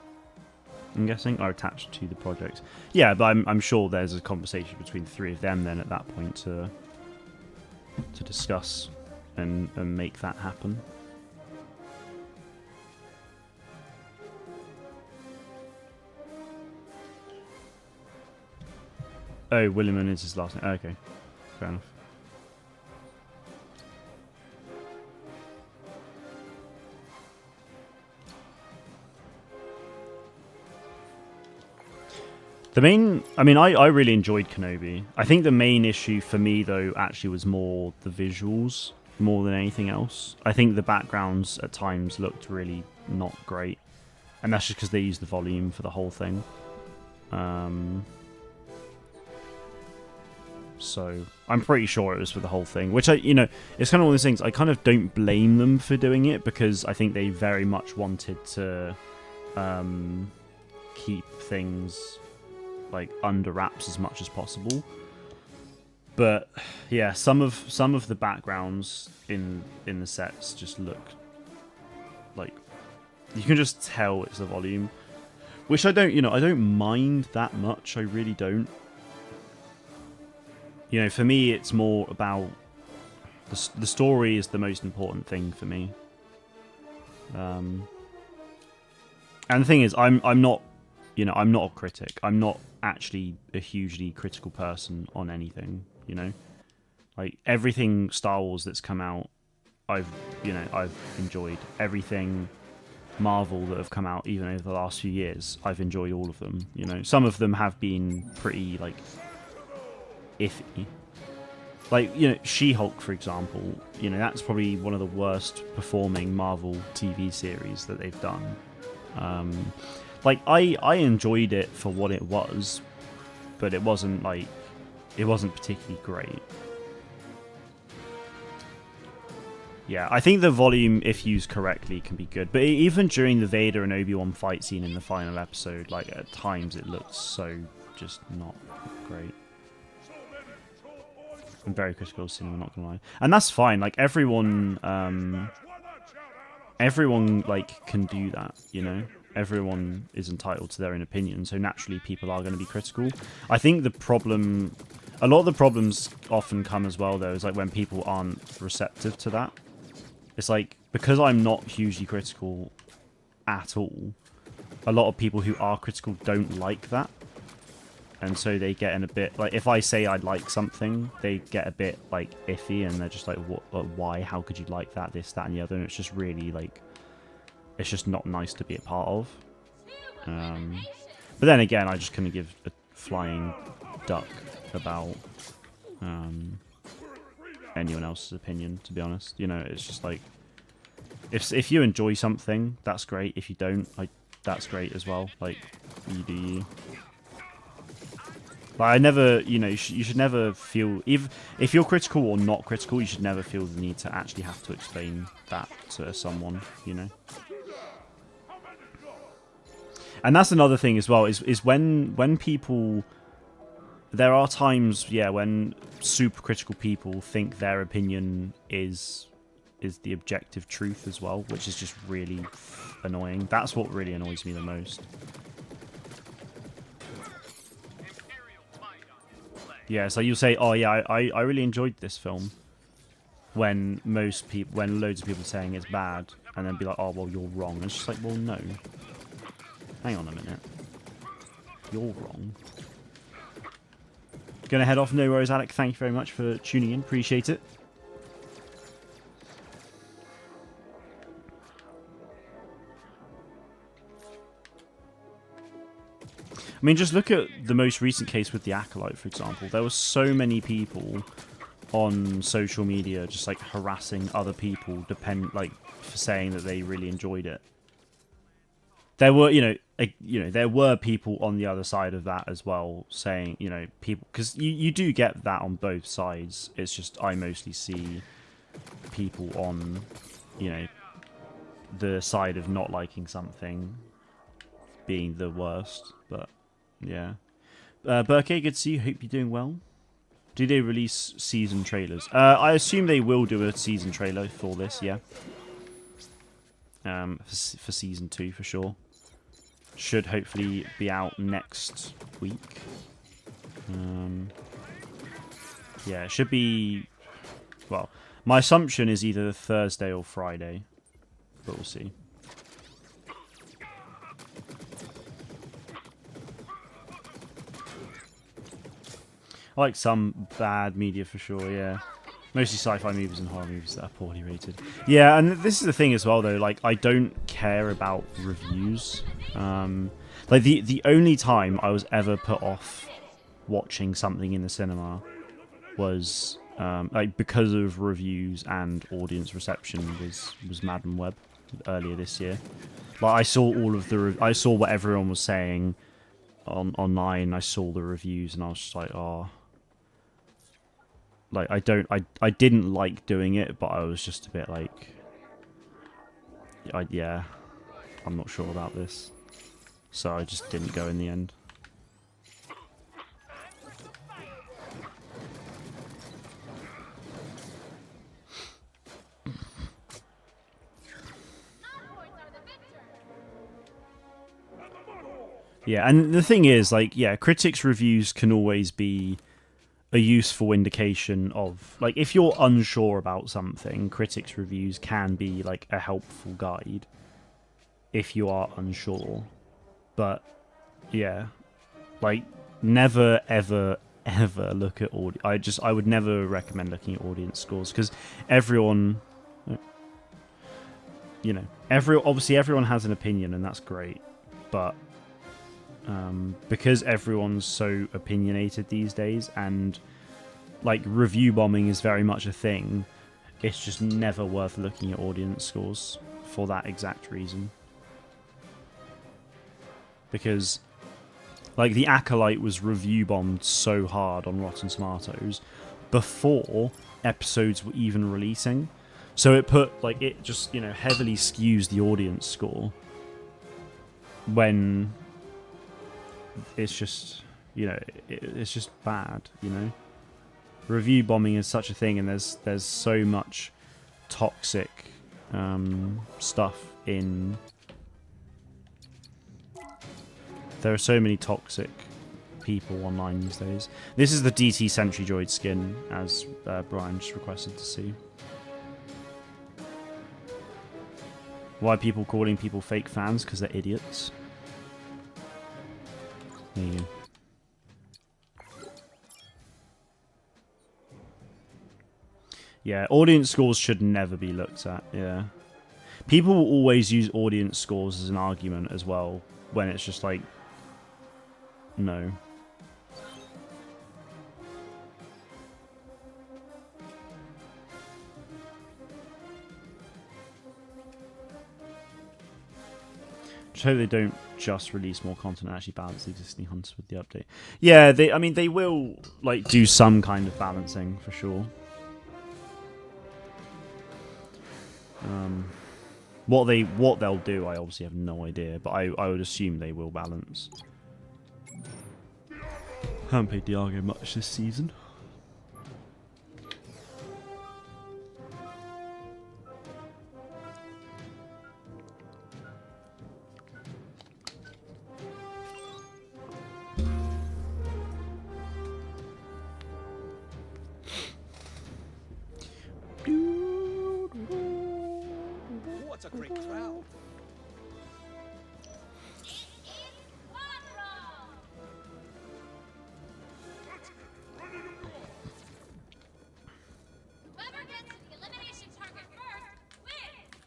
I'm guessing, are attached to the project. Yeah, but I'm sure there's a conversation between the three of them then at that point to discuss and make that happen. Oh, Williman is his last name. Okay, fair enough. The main... I mean, I really enjoyed Kenobi. I think the main issue for me, though, actually was more the visuals, more than anything else. I think the backgrounds at times looked really not great. And that's just because they used the volume for the whole thing. So I'm pretty sure it was for the whole thing, which it's kind of one of those things. I kind of don't blame them for doing it because I think they very much wanted to keep things like under wraps as much as possible. But yeah, some of the backgrounds in the sets just look like you can just tell it's the volume, which I don't mind that much. I really don't. For me, it's more about the story is the most important thing for me. And the thing is, I'm not a critic. I'm not actually a hugely critical person on anything. Like everything Star Wars that's come out, I've enjoyed. Everything Marvel that have come out, even over the last few years, I've enjoyed all of them. Some of them have been pretty like iffy. Like, She-Hulk, for example, that's probably one of the worst performing Marvel TV series that they've done. Like, I enjoyed it for what it was, but it wasn't particularly great. Yeah, I think the volume, if used correctly, can be good. But even during the Vader and Obi-Wan fight scene in the final episode, like, at times it looked so just not great. I'm very critical of cinema, not gonna lie, and that's fine. Like everyone like can do that. Everyone is entitled to their own opinion, so naturally people are going to be critical. I think a lot of the problems often come as well, though, is like when people aren't receptive to that. It's like because I'm not hugely critical at all, a lot of people who are critical don't like that. And so they get in a bit... Like, if I say I'd like something, they get a bit, like, iffy, and they're just like, what, why? How could you like that, this, that, and the other? And it's just really, like... It's just not nice to be a part of. But then again, I just couldn't give a flying duck about anyone else's opinion, to be honest. It's just like... If you enjoy something, that's great. If you don't, that's great as well. Like, you do you. Like, I never, you should never feel, if you're critical or not critical, you should never feel the need to actually have to explain that to someone, And that's another thing as well, is when people, there are times, when super critical people think their opinion is the objective truth as well, which is just really annoying. That's what really annoys me the most. Yeah, so you'll say, oh yeah, I really enjoyed this film, when loads of people are saying it's bad, and then be like, oh well, you're wrong. And it's just like, well, no. Hang on a minute. You're wrong. Gonna head off. No worries, Alec. Thank you very much for tuning in. Appreciate it. I mean, just look at the most recent case with the Acolyte, for example. There were so many people on social media just like harassing other people, for saying that they really enjoyed it. There were, there were people on the other side of that as well, saying, people, because you do get that on both sides. It's just I mostly see people on, the side of not liking something being the worst, but. Yeah. Burke, good to see you. Hope you're doing well. Do they release season trailers? I assume they will do a season trailer for this, yeah. For season 2, for sure. should hopefully be out next week. Yeah, it should be... Well, my assumption is either Thursday or Friday, but we'll see. I like some bad media for sure, yeah. Mostly sci-fi movies and horror movies that are poorly rated. Yeah, and this is the thing as well, though. Like, I don't care about reviews. Like, the only time I was ever put off watching something in the cinema was like because of reviews and audience reception was Madam Web earlier this year. Like, I saw all of the I saw what everyone was saying online. I saw the reviews and I was just like, oh. Like, I didn't like doing it, but I was just a bit like, yeah, I'm not sure about this. So I just didn't go in the end. Yeah, and the thing is, like, yeah, critics' reviews can always be a useful indication of, like, if you're unsure about something, critics' reviews can be like a helpful guide if you are unsure. But yeah, like, never ever ever look at I would never recommend looking at audience scores, because everyone, you know, obviously everyone has an opinion and that's great, but because everyone's so opinionated these days and like review bombing is very much a thing, it's just never worth looking at audience scores for that exact reason. Because like The Acolyte was review bombed so hard on Rotten Tomatoes before episodes were even releasing, so it just, you know, heavily skews the audience score when it's just, you know, it's just bad, you know. Review bombing is such a thing, and there's so much toxic stuff in. There are so many toxic people online these days. This is the DT Sentry Droid skin, as Brian just requested to see. Why are people calling people fake fans? Because they're idiots. There you go. Yeah, audience scores should never be looked at, yeah. People will always use audience scores as an argument as well, when it's just like, no. Just hope they don't just release more content and actually balance the existing hunters with the update. Yeah, they will like do some kind of balancing for sure. What they'll do, I obviously have no idea, but I would assume they will balance. Haven't played Diago much this season. What a great crowd. Whoever gets to the elimination target first wins.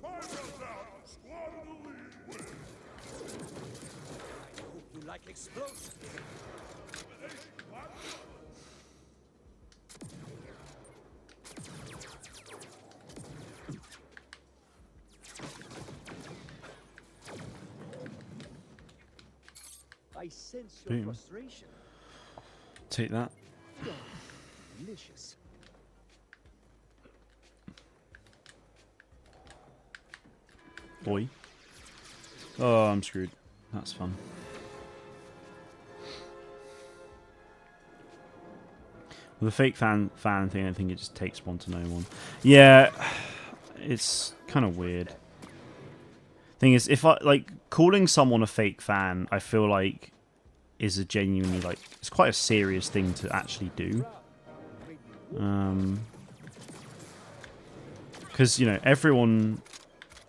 Time runs out. Squad in the lead wins. I hope you like explosions. I sense your Boom. frustration. Take that. Delicious. Boy. Oh, I'm screwed. That's fun. With the fake fan thing, I think it just takes one to know one. Yeah, it's kind of weird. Thing is, if I like calling someone a fake fan, I feel like is a genuinely like it's quite a serious thing to actually do. Because you know everyone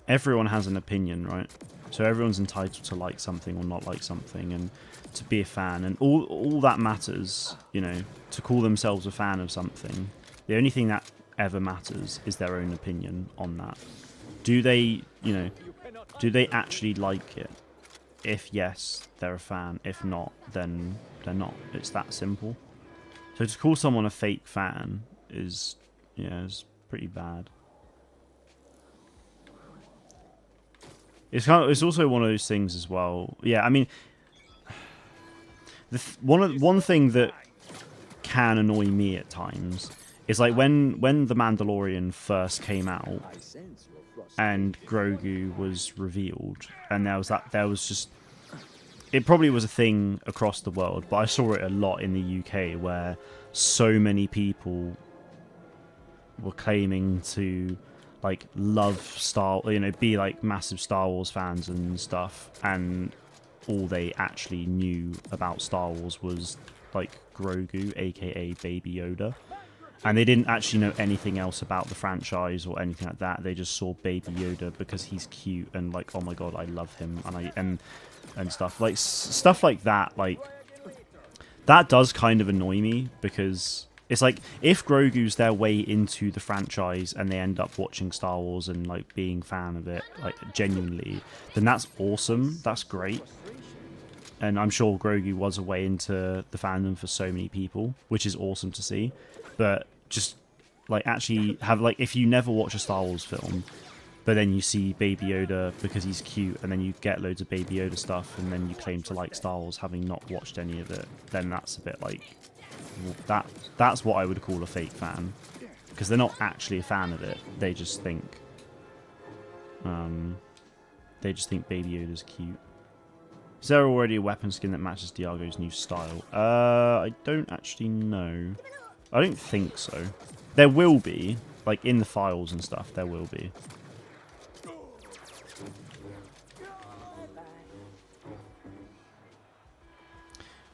has an opinion, right? So everyone's entitled to like something or not like something, and to be a fan, and all that matters, you know, to call themselves a fan of something. The only thing that ever matters is their own opinion on that. Do they, you know, do they actually like it? If yes, they're a fan. If not, then they're not. It's that simple. So to call someone a fake fan is, yeah, is pretty bad. It's also one of those things as well. Yeah, I mean, one thing that can annoy me at times is like when The Mandalorian first came out and Grogu was revealed, and there was just, it probably was a thing across the world, but I saw it a lot in the UK where so many people were claiming to like love be like massive Star Wars fans and stuff, and all they actually knew about Star Wars was like Grogu, aka Baby Yoda, and they didn't actually know anything else about the franchise or anything like that. They just saw Baby Yoda because he's cute and like, oh my god, I love him, and stuff like stuff like that. Like that does kind of annoy me, because it's like if Grogu's their way into the franchise and they end up watching Star Wars and like being fan of it like genuinely, then that's awesome. That's great. And I'm sure Grogu was a way into the fandom for so many people, which is awesome to see. But just like actually have like, if you never watch a Star Wars film, but then you see Baby Yoda because he's cute, and then you get loads of Baby Yoda stuff, and then you claim to like Star Wars having not watched any of it, then that's a bit like that's what I would call a fake fan, because they're not actually a fan of it. They just think Baby Yoda's cute. Is there already a weapon skin that matches Diago's new style? I don't actually know. I don't think so. There will be, like in the files and stuff, there will be.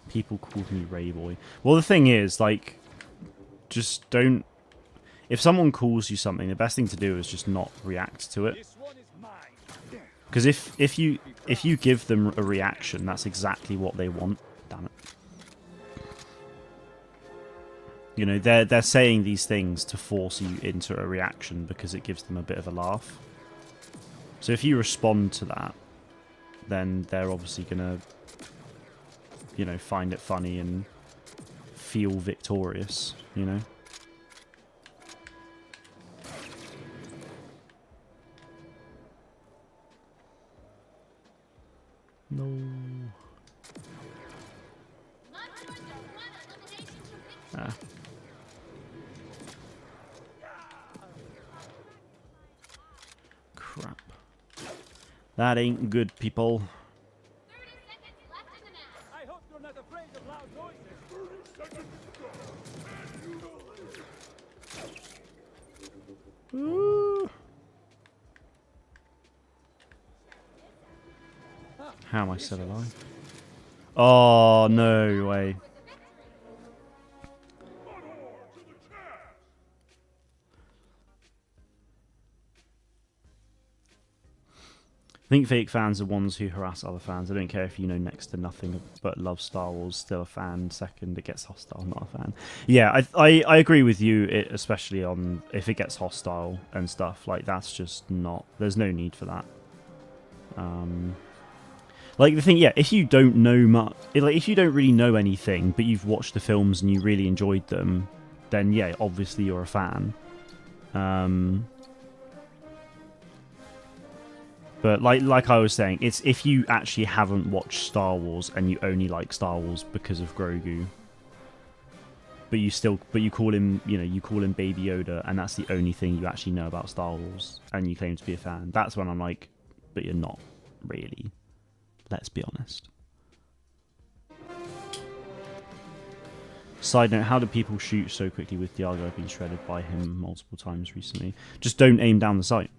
People called me Ray Boy. Well, the thing is, like, just don't. If someone calls you something, the best thing to do is just not react to it. Because if you give them a reaction, that's exactly what they want. Damn it. You know, they're saying these things to force you into a reaction because it gives them a bit of a laugh. So if you respond to that, then they're obviously gonna, you know, find it funny and feel victorious, you know? No. Ah. Crap. That ain't good, people. 30 seconds left in the match. I hope you're not afraid of loud noises. 30 seconds to go. Ooh. How am I still alive? Oh, no way. I think fake fans are ones who harass other fans. I don't care if you know next to nothing but love Star Wars, still a fan. Second, it gets hostile, not a fan. Yeah, I agree with you, especially on if it gets hostile and stuff. Like, that's just not... There's no need for that. Like, the thing, yeah, if you don't know much... Like, if you don't really know anything, but you've watched the films and you really enjoyed them, then, yeah, obviously you're a fan. But like I was saying, it's if you actually haven't watched Star Wars and you only like Star Wars because of Grogu, but you call him, you know, you call him Baby Yoda, and that's the only thing you actually know about Star Wars, and you claim to be a fan. That's when I'm like, but you're not really. Let's be honest. Side note, how do people shoot so quickly with Diago? I've been shredded by him multiple times recently. Just don't aim down the sight.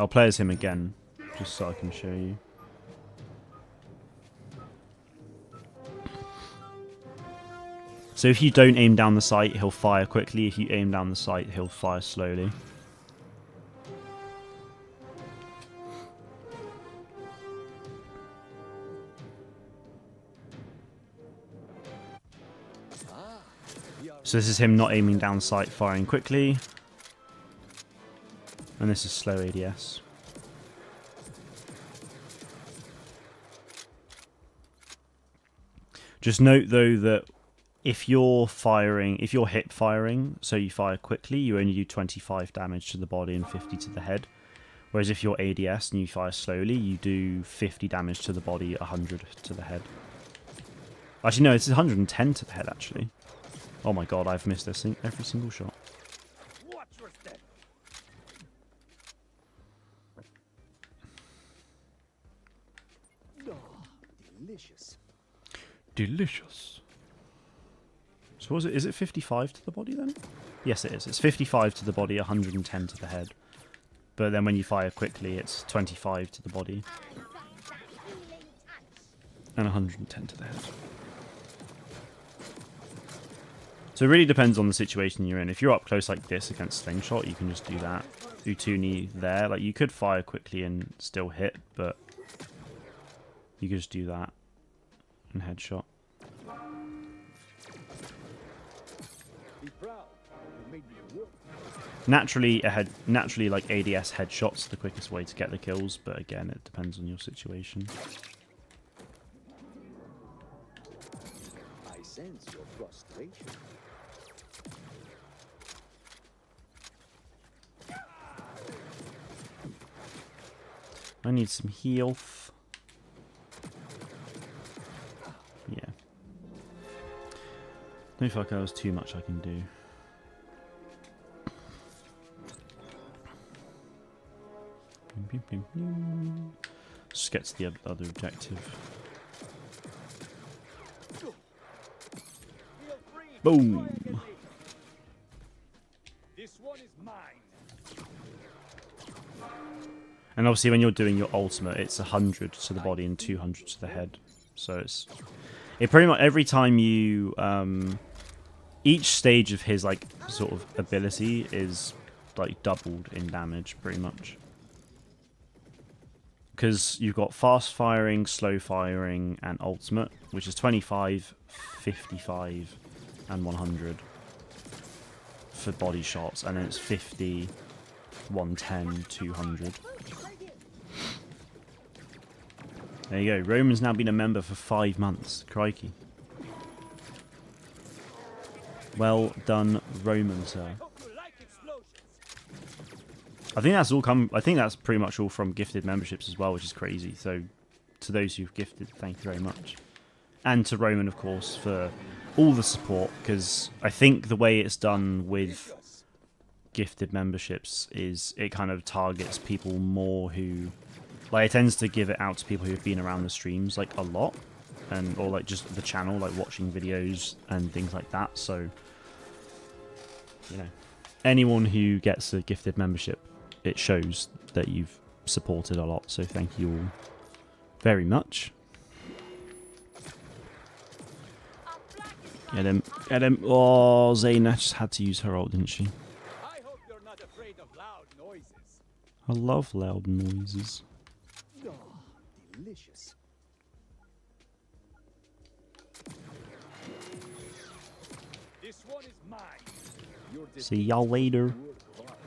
I'll play as him again, just so I can show you. So if you don't aim down the sight, he'll fire quickly. If you aim down the sight, he'll fire slowly. So this is him not aiming down sight, firing quickly. And this is slow ADS. Just note though that if you're hip firing, so you fire quickly, you only do 25 damage to the body and 50 to the head. Whereas if you're ADS and you fire slowly, you do 50 damage to the body, 100 to the head. Actually no, it's 110 to the head actually. Oh my god, I've missed every single shot. Watch your step. Oh, delicious. Delicious. So was it? Is it 55 to the body then? Yes, it is. It's 55 to the body, 110 to the head. But then when you fire quickly, it's 25 to the body and 110 to the head. So it really depends on the situation you're in. If you're up close like this against Slingshot, you can just do that. Utuni there. Like, you could fire quickly and still hit, but you could just do that and headshot. Be proud. You made me work. Naturally, like ADS headshots the quickest way to get the kills, but again, it depends on your situation. I sense your frustration. I need some health. Yeah. Don't feel like that was too much I can do. Just get to the other objective. Feel free to Boom. try again. This one is mine. And obviously when you're doing your ultimate, it's 100 to the body and 200 to the head. So it pretty much every time you each stage of his like sort of ability is like doubled in damage pretty much. Because you've got fast firing, slow firing, and ultimate, which is 25, 55, and 100 for body shots, and then it's 50, 110, 200. There you go. Roman's now been a member for 5 months. Crikey. Well done, Roman, sir. Hope you like explosions. I think that's all come. I think that's pretty much all from gifted memberships as well, which is crazy. So, to those who've gifted, thank you very much, and to Roman, of course, for all the support. Because I think the way it's done with gifted memberships is it kind of targets people more who, like, it tends to give it out to people who've been around the streams like a lot, and or like just the channel, like watching videos and things like that. So, you know, anyone who gets a gifted membership, it shows that you've supported a lot, so thank you all very much. Get him, get him. Oh, Zaina just had to use her ult, didn't she? I hope you're not afraid of loud noises. I love loud noises. Oh, delicious. This one is mine. Your See y'all later. work hard.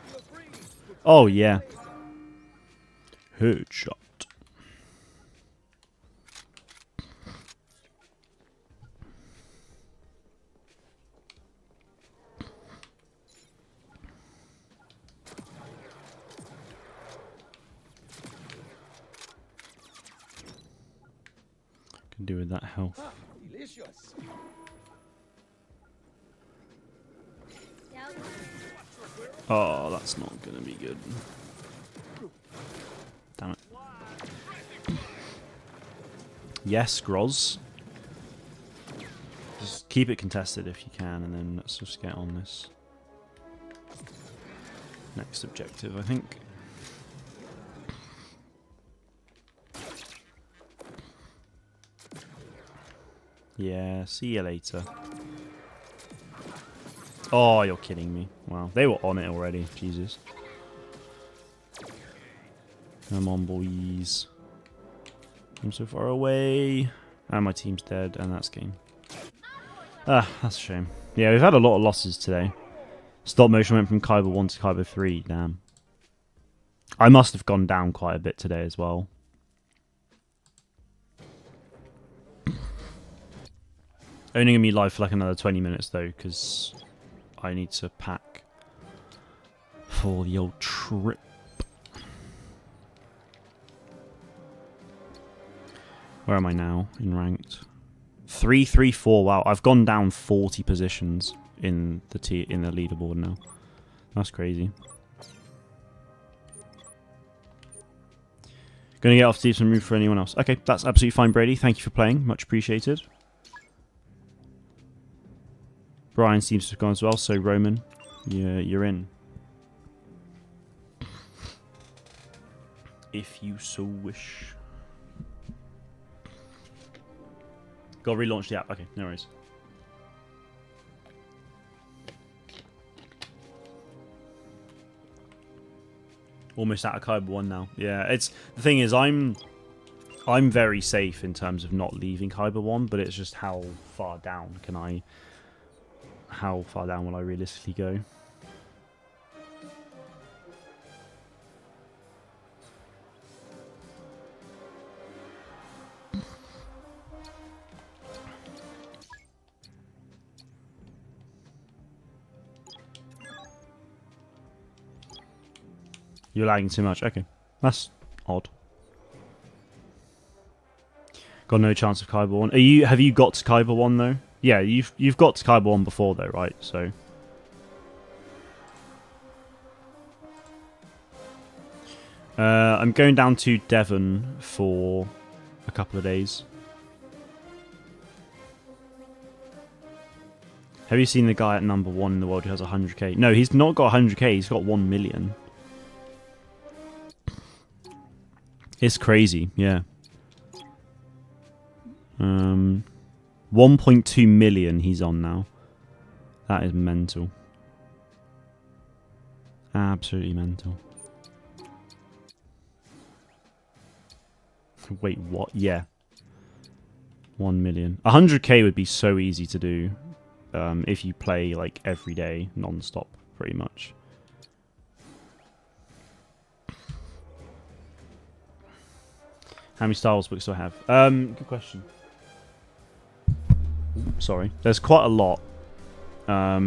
Feel free to Oh, yeah. Headshot. Can do with that health. delicious. Oh, that's not gonna be good. Damn it. Yes, Groz. Just keep it contested if you can, and then let's just get on this. next objective, I think. Yeah, see you later. Oh, you're kidding me. Wow, they were on it already. Jesus. Come on, boys. I'm so far away. And my team's dead, and that's game. Ah, that's a shame. Yeah, we've had a lot of losses today. Stop motion went from Kyber 1 to Kyber 3. Damn. I must have gone down quite a bit today as well. Only gonna be live for like another 20 minutes though, because I need to pack for the old trip. Where am I now in ranked? 334. Wow, I've gone down 40 positions in the leaderboard now. That's crazy. Gonna get off to do some move for anyone else. Okay, that's absolutely fine, Brady. Thank you for playing. Much appreciated. Brian seems to have gone as well, so Roman, you're in. If you so wish. Got to relaunch the app. Okay, no worries. Almost out of Kyber 1 now. Yeah, it's the thing is I'm very safe in terms of not leaving Kyber 1, but it's just how far down will I realistically go? You're lagging too much. Okay, that's odd. Got no chance of Kyber 1. Have you got to Kyber 1 though? Yeah, you've got to Kyber 1 before though, right? So I'm going down to Devon for a couple of days. Have you seen the guy at number 1 in the world who has 100k? No, he's not got 100k, he's got 1 million. It's crazy, yeah. 1.2 million he's on now. That is mental. Absolutely mental. Wait, what? Yeah. 1 million. 100k would be so easy to do if you play like every day, non-stop, pretty much. How many Star Wars books do I have? Good question. Sorry. There's quite a lot. Let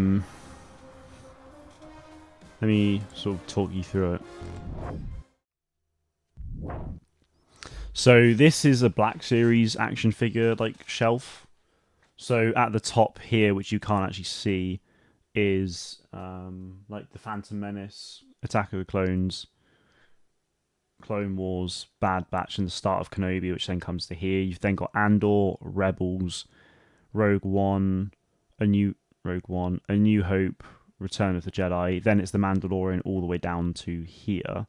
me sort of talk you through it. So this is a Black Series action figure like shelf. So at the top here, which you can't actually see, is like the Phantom Menace, Attack of the Clones, Clone Wars, Bad Batch, and the start of Kenobi, which then comes to here. You've then got Andor, Rebels, Rogue One, A New Hope, Return of the Jedi. Then it's the Mandalorian all the way down to here,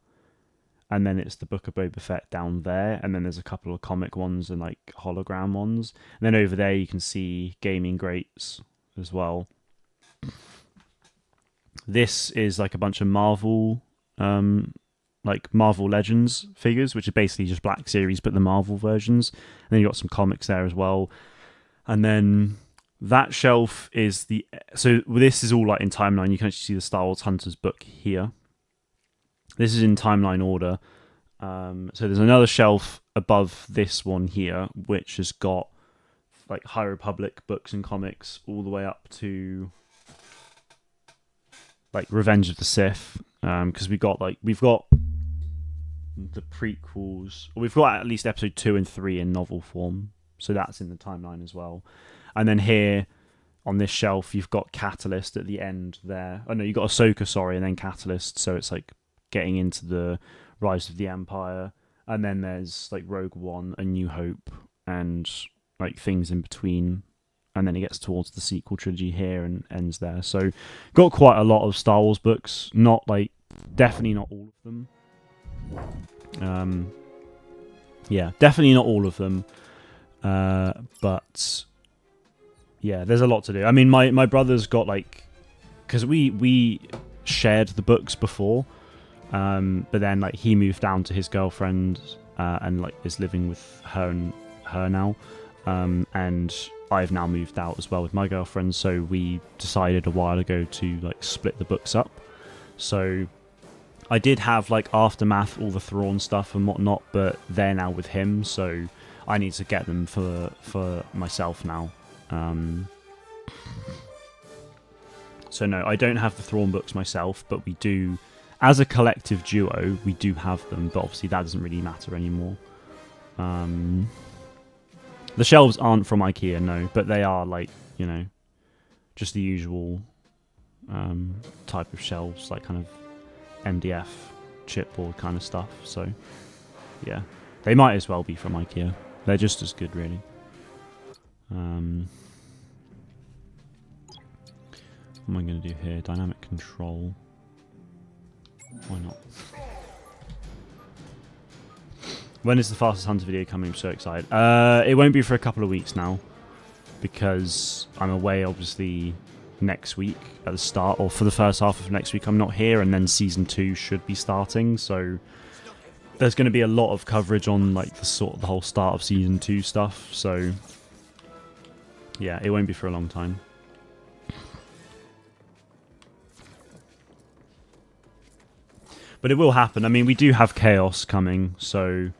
and then it's the Book of Boba Fett down there. And then there's a couple of comic ones and like hologram ones. And then over there you can see Gaming Greats as well. This is like a bunch of Marvel. Like Marvel Legends figures, which are basically just Black Series, but the Marvel versions. And then you got some comics there as well. And then that shelf is the... So this is all like in timeline. You can actually see the Star Wars Hunters book here. This is in timeline order. So there's another shelf above this one here, which has got like High Republic books and comics all the way up to like Revenge of the Sith. Because we've got the prequels. We've got at least episode 2 and 3 in novel form, so that's in the timeline as well. And then here on this shelf, you've got Catalyst at the end there. Oh no, you've got Ahsoka, sorry, and then Catalyst. So it's like getting into the Rise of the Empire. And then there's like Rogue One, A New Hope, and like things in between and then it gets towards the sequel trilogy here and ends there. So got quite a lot of Star Wars books, not like, definitely not all of them. Yeah, definitely not all of them. But yeah, there's a lot to do. I mean, my brother's got like, because we shared the books before, but then like he moved down to his girlfriend and like is living with her now, and I've now moved out as well with my girlfriend. So we decided a while ago to like split the books up. So I did have like Aftermath, all the Thrawn stuff and whatnot, but they're now with him, so I need to get them for myself now. So no, I don't have the Thrawn books myself, but we do, as a collective duo, we do have them, but obviously that doesn't really matter anymore. The shelves aren't from IKEA, no, but they are like, you know, just the usual type of shelves, like kind of MDF chipboard kind of stuff. So yeah, they might as well be from IKEA. They're just as good, really. What am I going to do here? Dynamic control. Why not? When is the Fastest Hunter video coming? I'm so excited. It won't be for a couple of weeks now, because I'm away obviously next week at the start, or for the first half of next week I'm not here, and then season 2 should be starting, so there's going to be a lot of coverage on like the whole start of season 2 stuff. So yeah, it won't be for a long time. But it will happen. I mean, we do have Chaos coming, so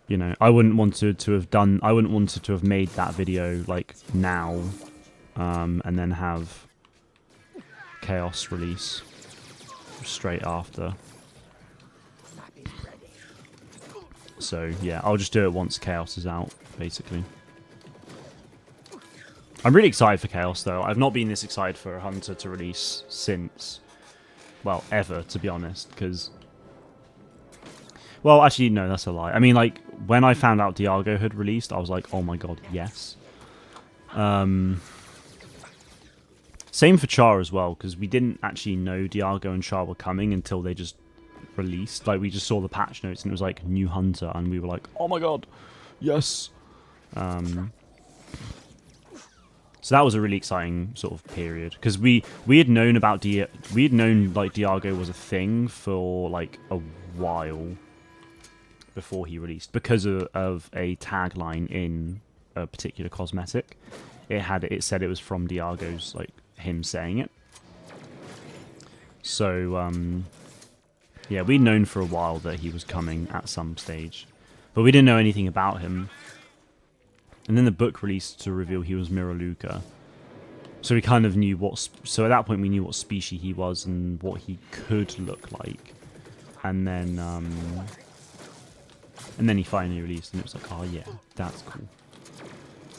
you know, I wouldn't want to have made that video like now, and then have Chaos release straight after. So yeah, I'll just do it once Chaos is out, basically. I'm really excited for Chaos, though. I've not been this excited for a Hunter to release since, well, ever, to be honest, because... Well, actually, no, that's a lie. I mean, like, when I found out Dialga had released, I was like, oh my god, yes. Same for Char as well, because we didn't actually know Dialga and Char were coming until they just released. Like, we just saw the patch notes and it was like, new Hunter, and we were like, oh my god, yes. So that was a really exciting sort of period, because we had known about like Dialga was a thing for like a while before he released, because of a tagline in a particular cosmetic. It said it was from Dialga's, like him saying it. So yeah, we'd known for a while that he was coming at some stage, but we didn't know anything about him. And then the book released to reveal he was Miraluka. So we kind of knew so at that point we knew what species he was and what he could look like. And then he finally released, and it was like, oh yeah, that's cool.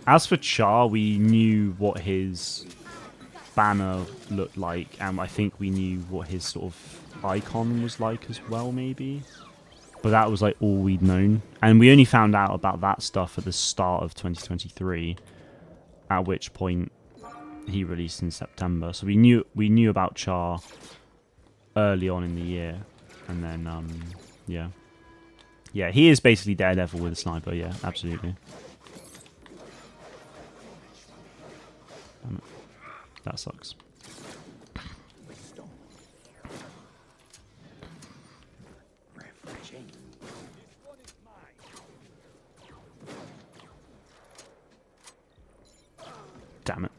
As for Char, we knew what his banner looked like, and I think we knew what his sort of icon was like as well, maybe. But that was like all we'd known, and we only found out about that stuff at the start of 2023, at which point he released in September. So we knew about Char early on in the year, and then yeah, he is basically Daredevil with a sniper. Yeah, absolutely. That sucks. Damn it.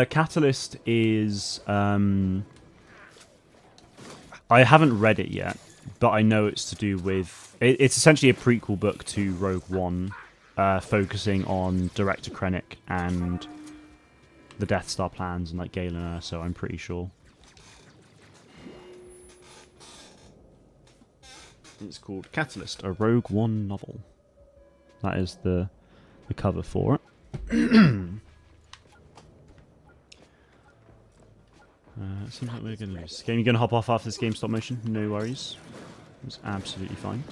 Catalyst is... I haven't read it yet, but I know it's to do with... It's essentially a prequel book to Rogue One, focusing on Director Krennic and the Death Star plans and like Galen Erso, I'm pretty sure. It's called Catalyst, a Rogue One novel. That is the cover for it. It seems like we're going to lose this game. You're going to hop off after this game stop motion? No worries. It's absolutely fine.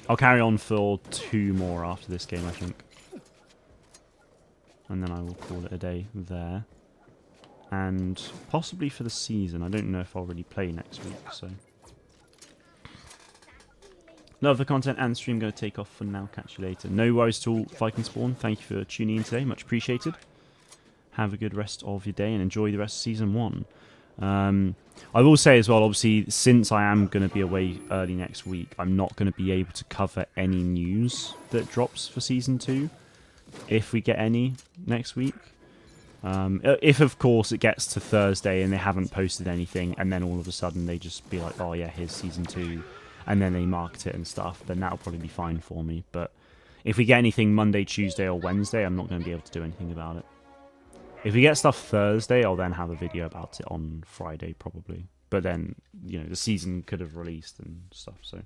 I'll carry on for 2 more after this game, I think. And then I will call it a day there. And possibly for the season. I don't know if I'll really play next week, so... Love the content and stream. Going to take off for now. Catch you later. No worries at all, Viking Spawn. Thank you for tuning in today. Much appreciated. Have a good rest of your day and enjoy the rest of Season 1. I will say as well, obviously, since I am going to be away early next week, I'm not going to be able to cover any news that drops for Season 2, if we get any next week. If, of course, it gets to Thursday and they haven't posted anything, and then all of a sudden they just be like, oh yeah, here's Season 2, and then they market it and stuff, then that'll probably be fine for me. But if we get anything Monday, Tuesday, or Wednesday, I'm not going to be able to do anything about it. If we get stuff Thursday, I'll then have a video about it on Friday, probably. But then, you know, the season could have released and stuff, so...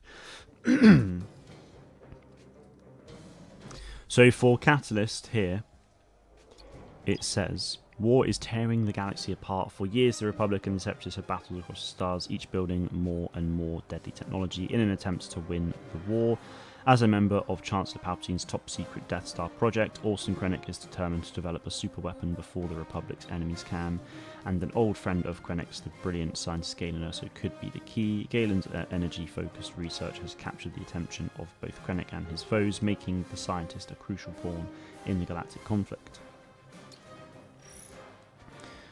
So for Catalyst here, it says... War is tearing the galaxy apart. For years, the Republic and the Separatists have battled across the stars, each building more and more deadly technology in an attempt to win the war. As a member of Chancellor Palpatine's top-secret Death Star project, Orson Krennic is determined to develop a superweapon before the Republic's enemies can, and an old friend of Krennic's, the brilliant scientist Galen Erso, could be the key. Galen's energy-focused research has captured the attention of both Krennic and his foes, making the scientist a crucial pawn in the galactic conflict.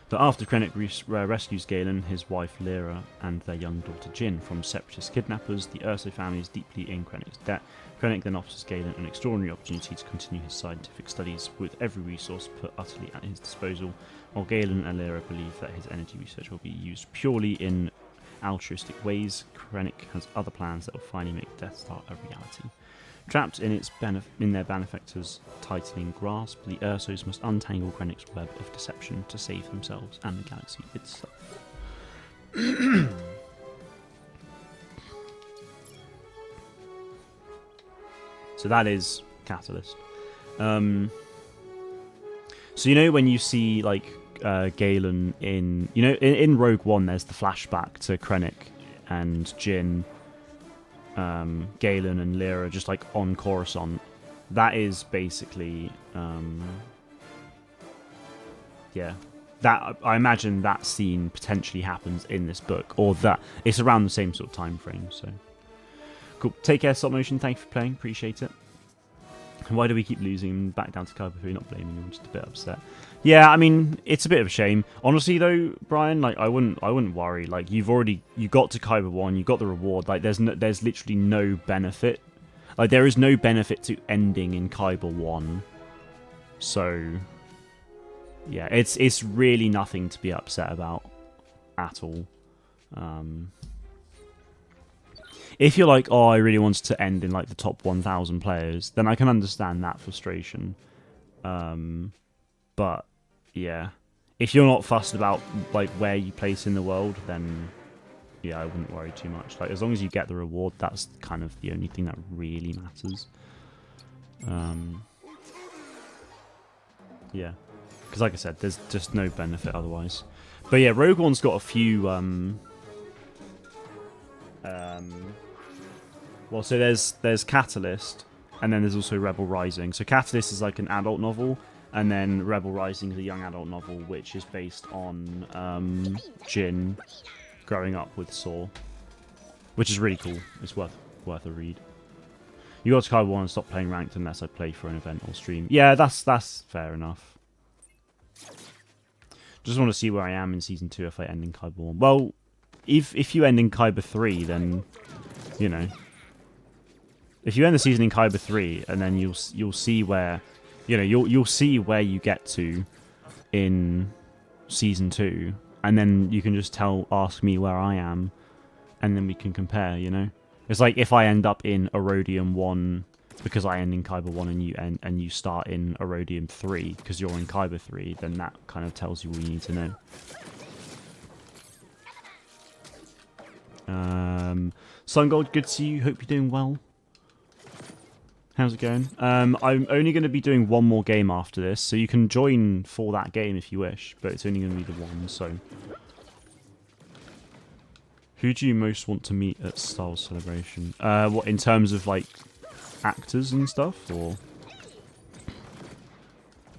But after Krennic rescues Galen, his wife Lyra, and their young daughter Jyn from Separatist kidnappers, the Erso family is deeply in Krennic's debt. Krennic then offers Galen an extraordinary opportunity to continue his scientific studies with every resource put utterly at his disposal, while Galen and Lyra believe that his energy research will be used purely in altruistic ways. Krennic has other plans that will finally make Death Star a reality. Trapped in their benefactor's tightening grasp, the Ersos must untangle Krennic's web of deception to save themselves and the galaxy itself. So that is Catalyst. So you know when you see like Galen in in Rogue One, there's the flashback to Krennic and Jyn. Galen and Lyra just like on Coruscant. That is basically that I imagine that scene potentially happens in this book, or that it's around the same sort of time frame. So cool. Take care, Stop Motion. Thank you for playing. Appreciate it. Why do we keep losing back down to Kyber 3? Not blaming you, I'm just a bit upset. Yeah, I mean, it's a bit of a shame. Honestly though, Brian, like I wouldn't worry. Like you got to Kyber 1, you got the reward. Like there's literally no benefit. Like there is no benefit to ending in Kyber 1. So yeah, it's really nothing to be upset about at all. If you're like, oh, I really wanted to end in like the top 1,000 players, then I can understand that frustration. But yeah, if you're not fussed about like where you place in the world, then yeah, I wouldn't worry too much. Like as long as you get the reward, that's kind of the only thing that really matters. Yeah, because like I said, there's just no benefit otherwise. But yeah, Rogue One's got a few. Well, so there's Catalyst, and then there's also Rebel Rising. So Catalyst is like an adult novel, and then Rebel Rising is a young adult novel, which is based on Jyn growing up with Saw, which is really cool. It's worth a read. You got to Kyber 1 and stop playing ranked unless I play for an event or stream. Yeah, that's fair enough. Just want to see where I am in Season 2 if I end in Kyber 1. Well, if you end in Kyber 3, then, you know... If you end the season in Kyber 3, and then you'll see where... You know, you'll see where you get to in Season 2, and then you can just ask me where I am, and then we can compare, you know? It's like if I end up in Erodium 1 because I end in Kyber 1 and you start in Erodium 3 because you're in Kyber 3, then that kind of tells you all you need to know. Sun Gold, good to see you. Hope you're doing well. How's it going? I'm only going to be doing one more game after this, so you can join for that game if you wish, but it's only going to be the one, so... Who do you most want to meet at Star Wars Celebration? What, in terms of, like, actors and stuff, or...?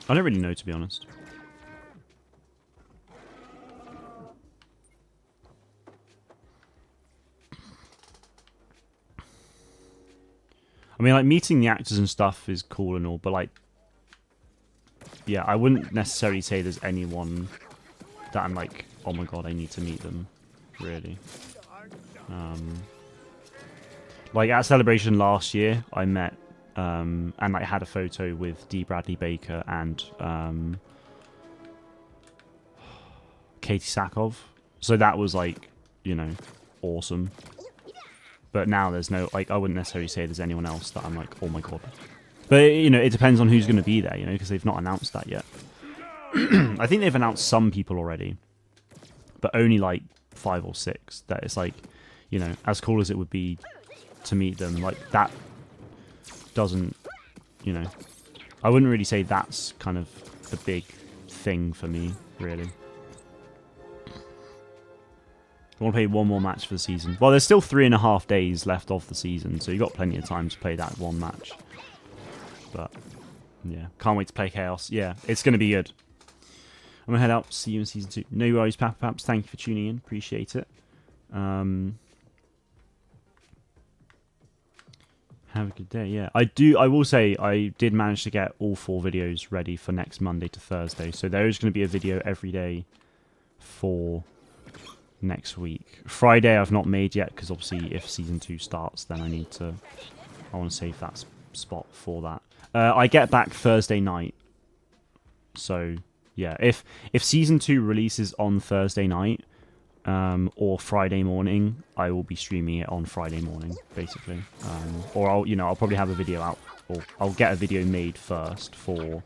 I don't really know, to be honest. I mean, like, meeting the actors and stuff is cool and all, but, like... Yeah, I wouldn't necessarily say there's anyone that I'm like, oh my god, I need to meet them, really. Like, at Celebration last year, I met, and, like, had a photo with D. Bradley Baker and, Katie Sackhoff. So that was, like, you know, awesome. But now there's no, like, I wouldn't necessarily say there's anyone else that I'm like, oh my god. But, you know, it depends on who's going to be there, you know, because they've not announced that yet. I think they've announced some people already. But only, like, 5 or 6. That is, like, you know, as cool as it would be to meet them, like, that doesn't, you know... I wouldn't really say that's kind of the big thing for me, really. I want to play one more match for the season. Well, there's still 3.5 days left of the season, so you've got plenty of time to play that one match. But, yeah. Can't wait to play Chaos. Yeah, it's going to be good. I'm going to head out. See you in Season 2. No worries, Papa Paps. Thank you for tuning in. Appreciate it. Have a good day, yeah. I will say, I did manage to get all 4 videos ready for next Monday to Thursday. So there is going to be a video every day for... next week. Friday I've not made yet because obviously if Season 2 starts then I want to save that spot for that. I get back Thursday night. So yeah, if Season 2 releases on Thursday night or Friday morning, I will be streaming it on Friday morning basically. Or I'll probably have a video out, or I'll get a video made first for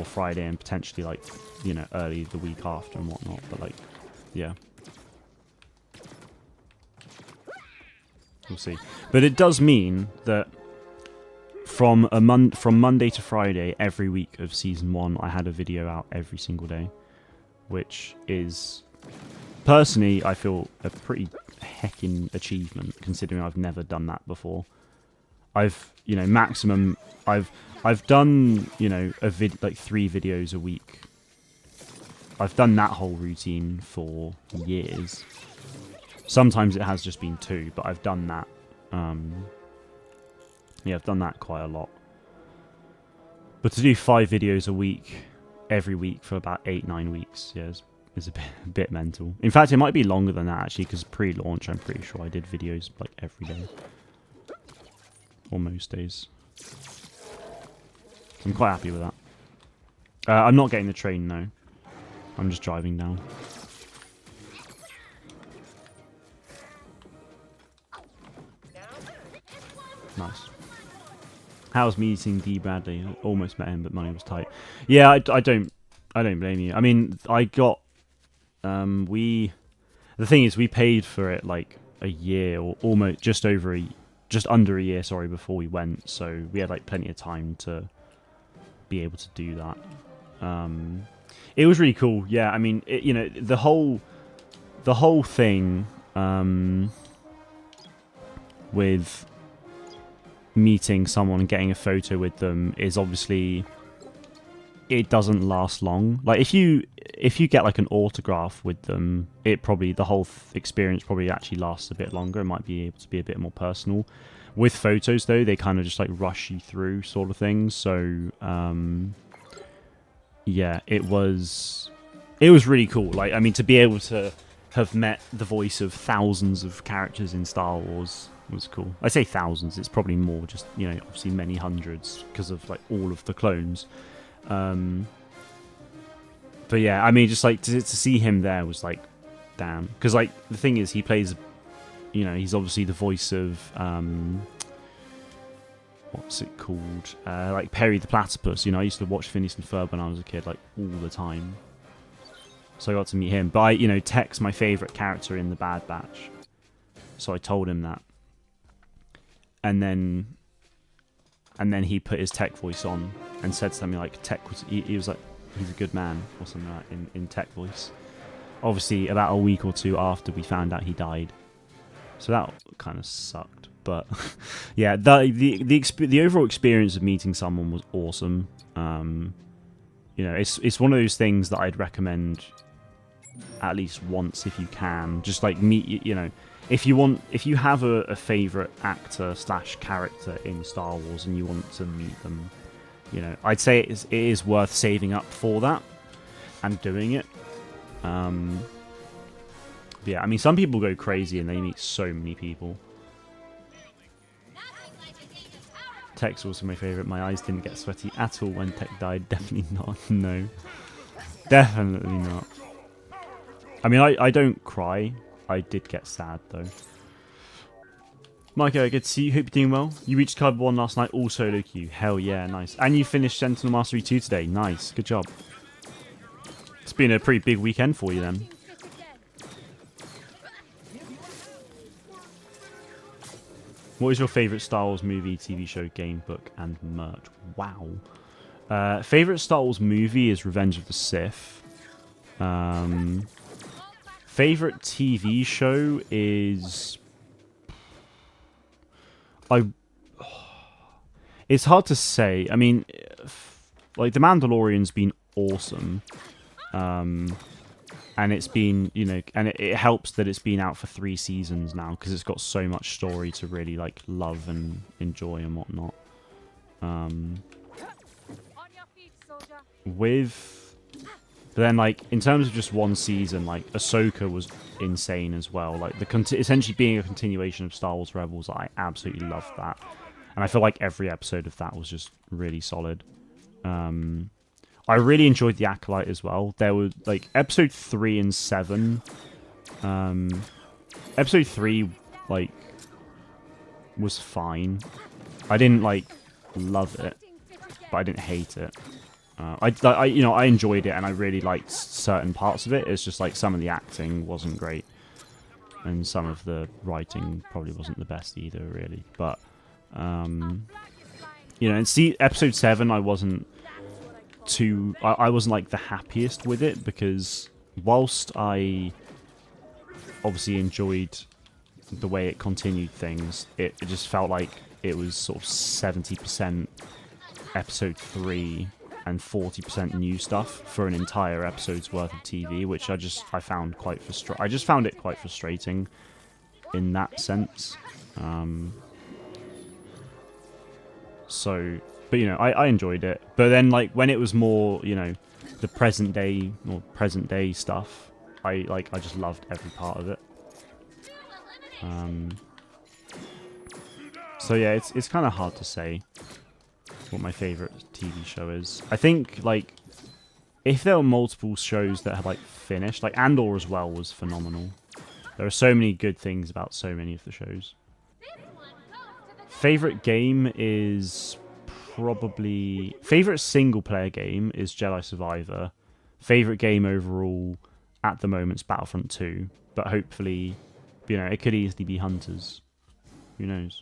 Friday and potentially, like, you know, early the week after and whatnot. But, like, yeah, we'll see. But it does mean that from Monday to Friday every week of Season 1, I had a video out every single day, which is personally I feel a pretty heckin' achievement considering I've never done that before. I've, you know, maximum I've done, you know, like 3 videos a week. I've done that whole routine for years. Sometimes it has just been 2, but I've done that. Yeah, I've done that quite a lot. But to do 5 videos a week, every week for about 8-9 weeks, yeah, is a bit mental. In fact, it might be longer than that actually, because pre-launch, I'm pretty sure I did videos like every day, or most days. I'm quite happy with that. I'm not getting the train, though. I'm just driving down. Nice. How's meeting D. Bradley? I almost met him, but money was tight. Yeah, I don't blame you. I mean, I got... The thing is, we paid for it, like, a year, or almost just under a year, sorry, before we went. So we had, like, plenty of time to be able to do that. It was really cool. Yeah, I mean, you know, the whole thing with meeting someone and getting a photo with them is obviously, it doesn't last long. Like if you get like an autograph with them, it probably, the whole experience probably actually lasts a bit longer. It might be able to be a bit more personal. With photos though, they kind of just like rush you through sort of things. So yeah, it was really cool. Like, I mean, to be able to have met the voice of thousands of characters in Star Wars was cool. I say thousands, it's probably more, just, you know, obviously many hundreds because of like all of the clones. But yeah, I mean, just like to see him there was like, damn. Because like the thing is, he plays, you know, he's obviously the voice of what's it called? Like Perry the Platypus. You know, I used to watch Phineas and Ferb when I was a kid, like all the time. So I got to meet him. But you know, Tech's my favourite character in the Bad Batch. So I told him that. and then he put his tech voice on and said something like tech was he was like he's a good man or something like that in tech voice. Obviously, about a week or two after we found out he died, so that kind of sucked. But yeah, the overall experience of meeting someone was awesome. You know, it's one of those things that I'd recommend at least once if you can. Just like meet, you know, if you have a favorite actor / character in Star Wars and you want to meet them, you know, I'd say it is worth saving up for that and doing it. Yeah, I mean, some people go crazy and they meet so many people. Tech's also my favourite. My eyes didn't get sweaty at all when Tech died. Definitely not. No. Definitely not. I mean, I don't cry. I did get sad, though. Micah, good to see you. Hope you're doing well. You reached Card 1 last night, all solo queue. Hell yeah, nice. And you finished Sentinel Mastery 2 today. Nice. Good job. It's been a pretty big weekend for you, then. What is your favourite Star Wars movie, TV show, game, book, and merch? Wow. Favourite Star Wars movie is Revenge of the Sith. Favourite TV show is... It's hard to say. I mean, like, The Mandalorian's been awesome. And it's been, you know, and it helps that it's been out for 3 seasons now because it's got so much story to really like love and enjoy and whatnot. But then like in terms of just one season, like Ahsoka was insane as well. Like essentially being a continuation of Star Wars Rebels, I absolutely loved that, and I feel like every episode of that was just really solid. I really enjoyed The Acolyte as well. There were, like, episode 3 and 7. Episode 3, like, was fine. I didn't, like, love it, but I didn't hate it. You know, I enjoyed it, and I really liked certain parts of it. It's just, like, some of the acting wasn't great. And some of the writing probably wasn't the best either, really. But, you know, and see, episode 7, I wasn't like the happiest with it because whilst I obviously enjoyed the way it continued things, it just felt like it was sort of 70% episode 3 and 40% new stuff for an entire episode's worth of TV, which I found quite frustrating. I just found it quite frustrating in that sense. But, you know, I enjoyed it. But then, like, when it was more, you know, the present day stuff, I just loved every part of it. So, yeah, it's kind of hard to say what my favourite TV show is. I think, like, if there were multiple shows that had, like, finished, like, Andor as well was phenomenal. There are so many good things about so many of the shows. Favourite game is... probably favorite single player game is Jedi Survivor. Favorite game overall at the moment is Battlefront 2, but hopefully, you know, it could easily be Hunters. Who knows?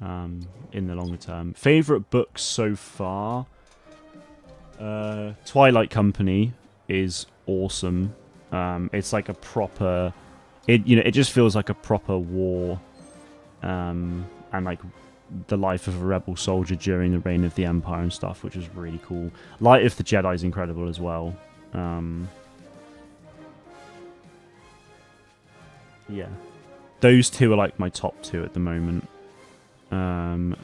In the longer term. Favorite books so far? Twilight Company is awesome. It's like a proper. It just feels like a proper war, and like the life of a rebel soldier during the reign of the Empire and stuff, which is really cool. Light of the Jedi is incredible as well. Yeah, those two are like my top 2 at the moment. And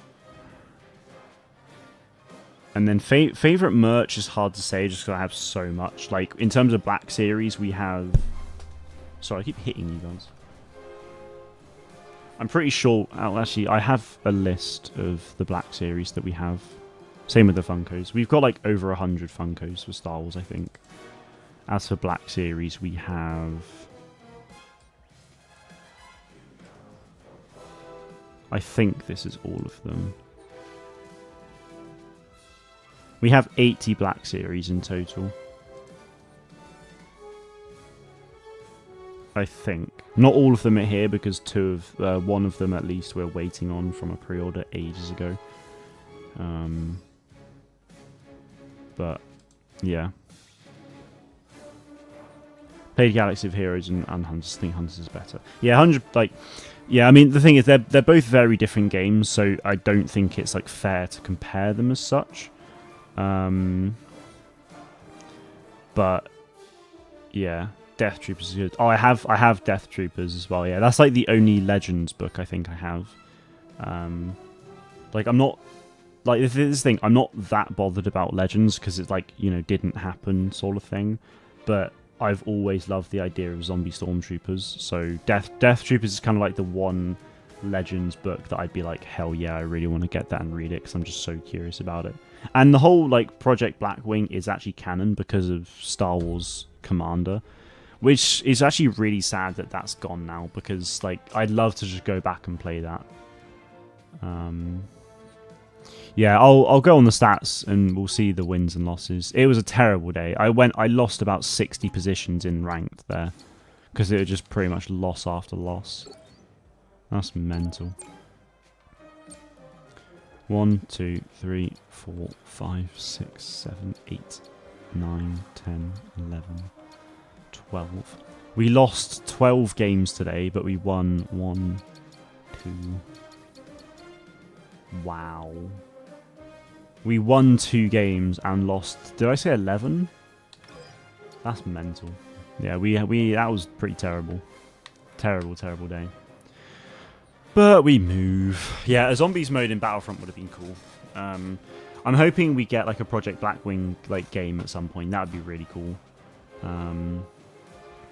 then favorite merch is hard to say just because I have so much. Like in terms of Black Series, we have. Sorry, I keep hitting you guys. I'm pretty sure, actually, I have a list of the Black Series that we have. Same with the Funkos. We've got like over 100 Funkos for Star Wars, I think. As for Black Series, we have... I think this is all of them. We have 80 Black Series in total. I think. Not all of them are here because one of them at least we're waiting on from a pre-order ages ago. But yeah. Played Galaxy of Heroes and Hunters. I think Hunters is better. Yeah, 100 like yeah, I mean the thing is they're both very different games, so I don't think it's like fair to compare them as such. But yeah, Death Troopers is good. Oh, I have Death Troopers as well. Yeah, that's like the only Legends book I think I have. Like I'm not like this thing. I'm not that bothered about Legends because it's like, you know, didn't happen sort of thing. But I've always loved the idea of zombie stormtroopers. So Death Troopers is kind of like the one Legends book that I'd be like, hell yeah, I really want to get that and read it because I'm just so curious about it. And the whole like Project Blackwing is actually canon because of Star Wars Commander, which is actually really sad that that's gone now because like I'd love to just go back and play that. Yeah, I'll go on the stats and we'll see the wins and losses. It was a terrible day. I lost about 60 positions in ranked there because it was just pretty much loss after loss. That's mental. 1, 2, 3, 4, 5, 6, 7, 8, 9, 10, 11, 12. We lost 12 games today, but we won 1, 2. Wow. We won 2 games and lost, did I say 11? That's mental. Yeah, we that was pretty terrible. Terrible day. But we move. Yeah, a zombies mode in Battlefront would have been cool. I'm hoping we get like a Project Blackwing like game at some point. That would be really cool.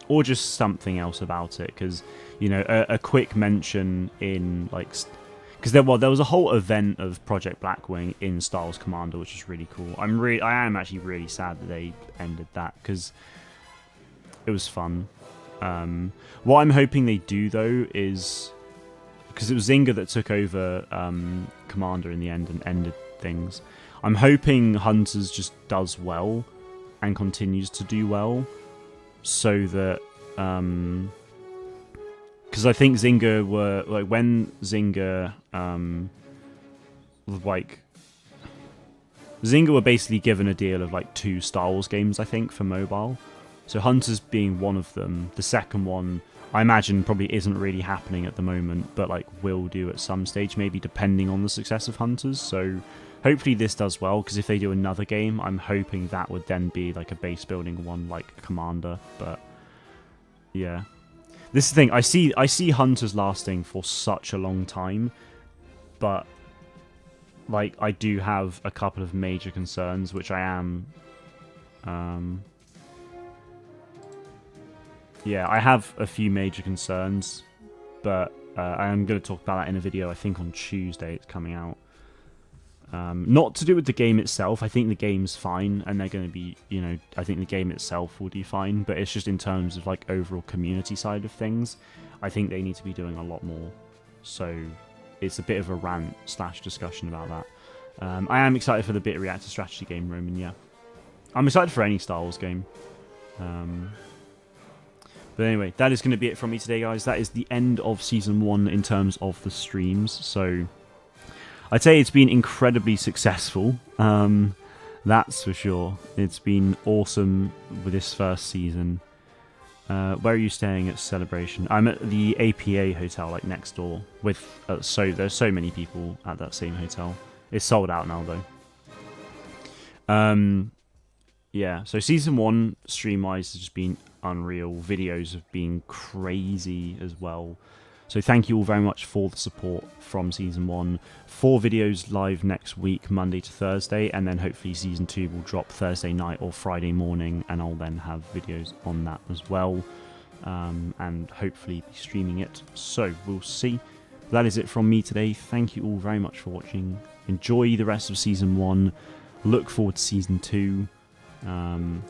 Or just something else about it, because you know, a quick mention in like, because there was a whole event of Project Blackwing in Star Wars Commander, which is really cool. I am actually really sad that they ended that because it was fun. What I'm hoping they do though is, because it was Zynga that took over Commander in the end and ended things, I'm hoping Hunters just does well and continues to do well, so that because I think Zynga were like, when Zynga Zynga were basically given a deal of like 2 Star Wars games, I think, for mobile. So Hunters being one of them. The second one, I imagine, probably isn't really happening at the moment, but like will do at some stage, maybe depending on the success of Hunters. So hopefully this does well, because if they do another game, I'm hoping that would then be like a base building one like Commander. But yeah, this is the thing. I see Hunters lasting for such a long time, but like I do have a couple of major concerns, which I am yeah, I have a few major concerns, but I am going to talk about that in a video, I think on Tuesday it's coming out. Not to do with the game itself. I think the game's fine, and they're going to be, you know, I think the game itself will do fine, but it's just in terms of like overall community side of things, I think they need to be doing a lot more. So it's a bit of a rant / discussion about that. I am excited for the Bit Reactor strategy game, Roman, yeah. I'm excited for any Star Wars game. But anyway, that is going to be it from me today, guys. That is the end of Season 1 in terms of the streams. So I'd say it's been incredibly successful. That's for sure. It's been awesome with this first season. Where are you staying at Celebration? I'm at the APA hotel, like next door. With there's so many people at that same hotel. It's sold out now, though. Yeah, so Season 1, stream-wise, has just been unreal. Videos have been crazy as well. So thank you all very much for the support from Season 1. 4 videos live next week, Monday to Thursday, and then hopefully Season 2 will drop Thursday night or Friday morning, and I'll then have videos on that as well, and hopefully be streaming it. So we'll see. That is it from me today. Thank you all very much for watching. Enjoy the rest of Season 1. Look forward to Season 2. And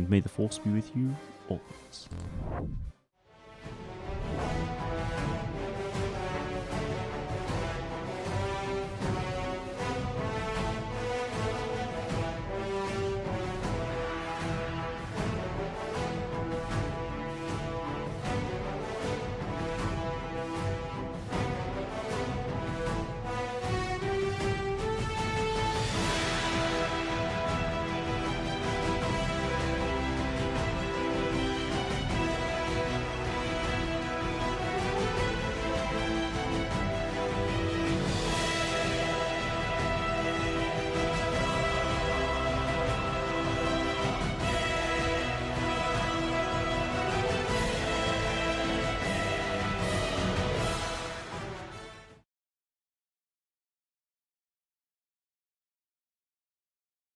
may the Force be with you always.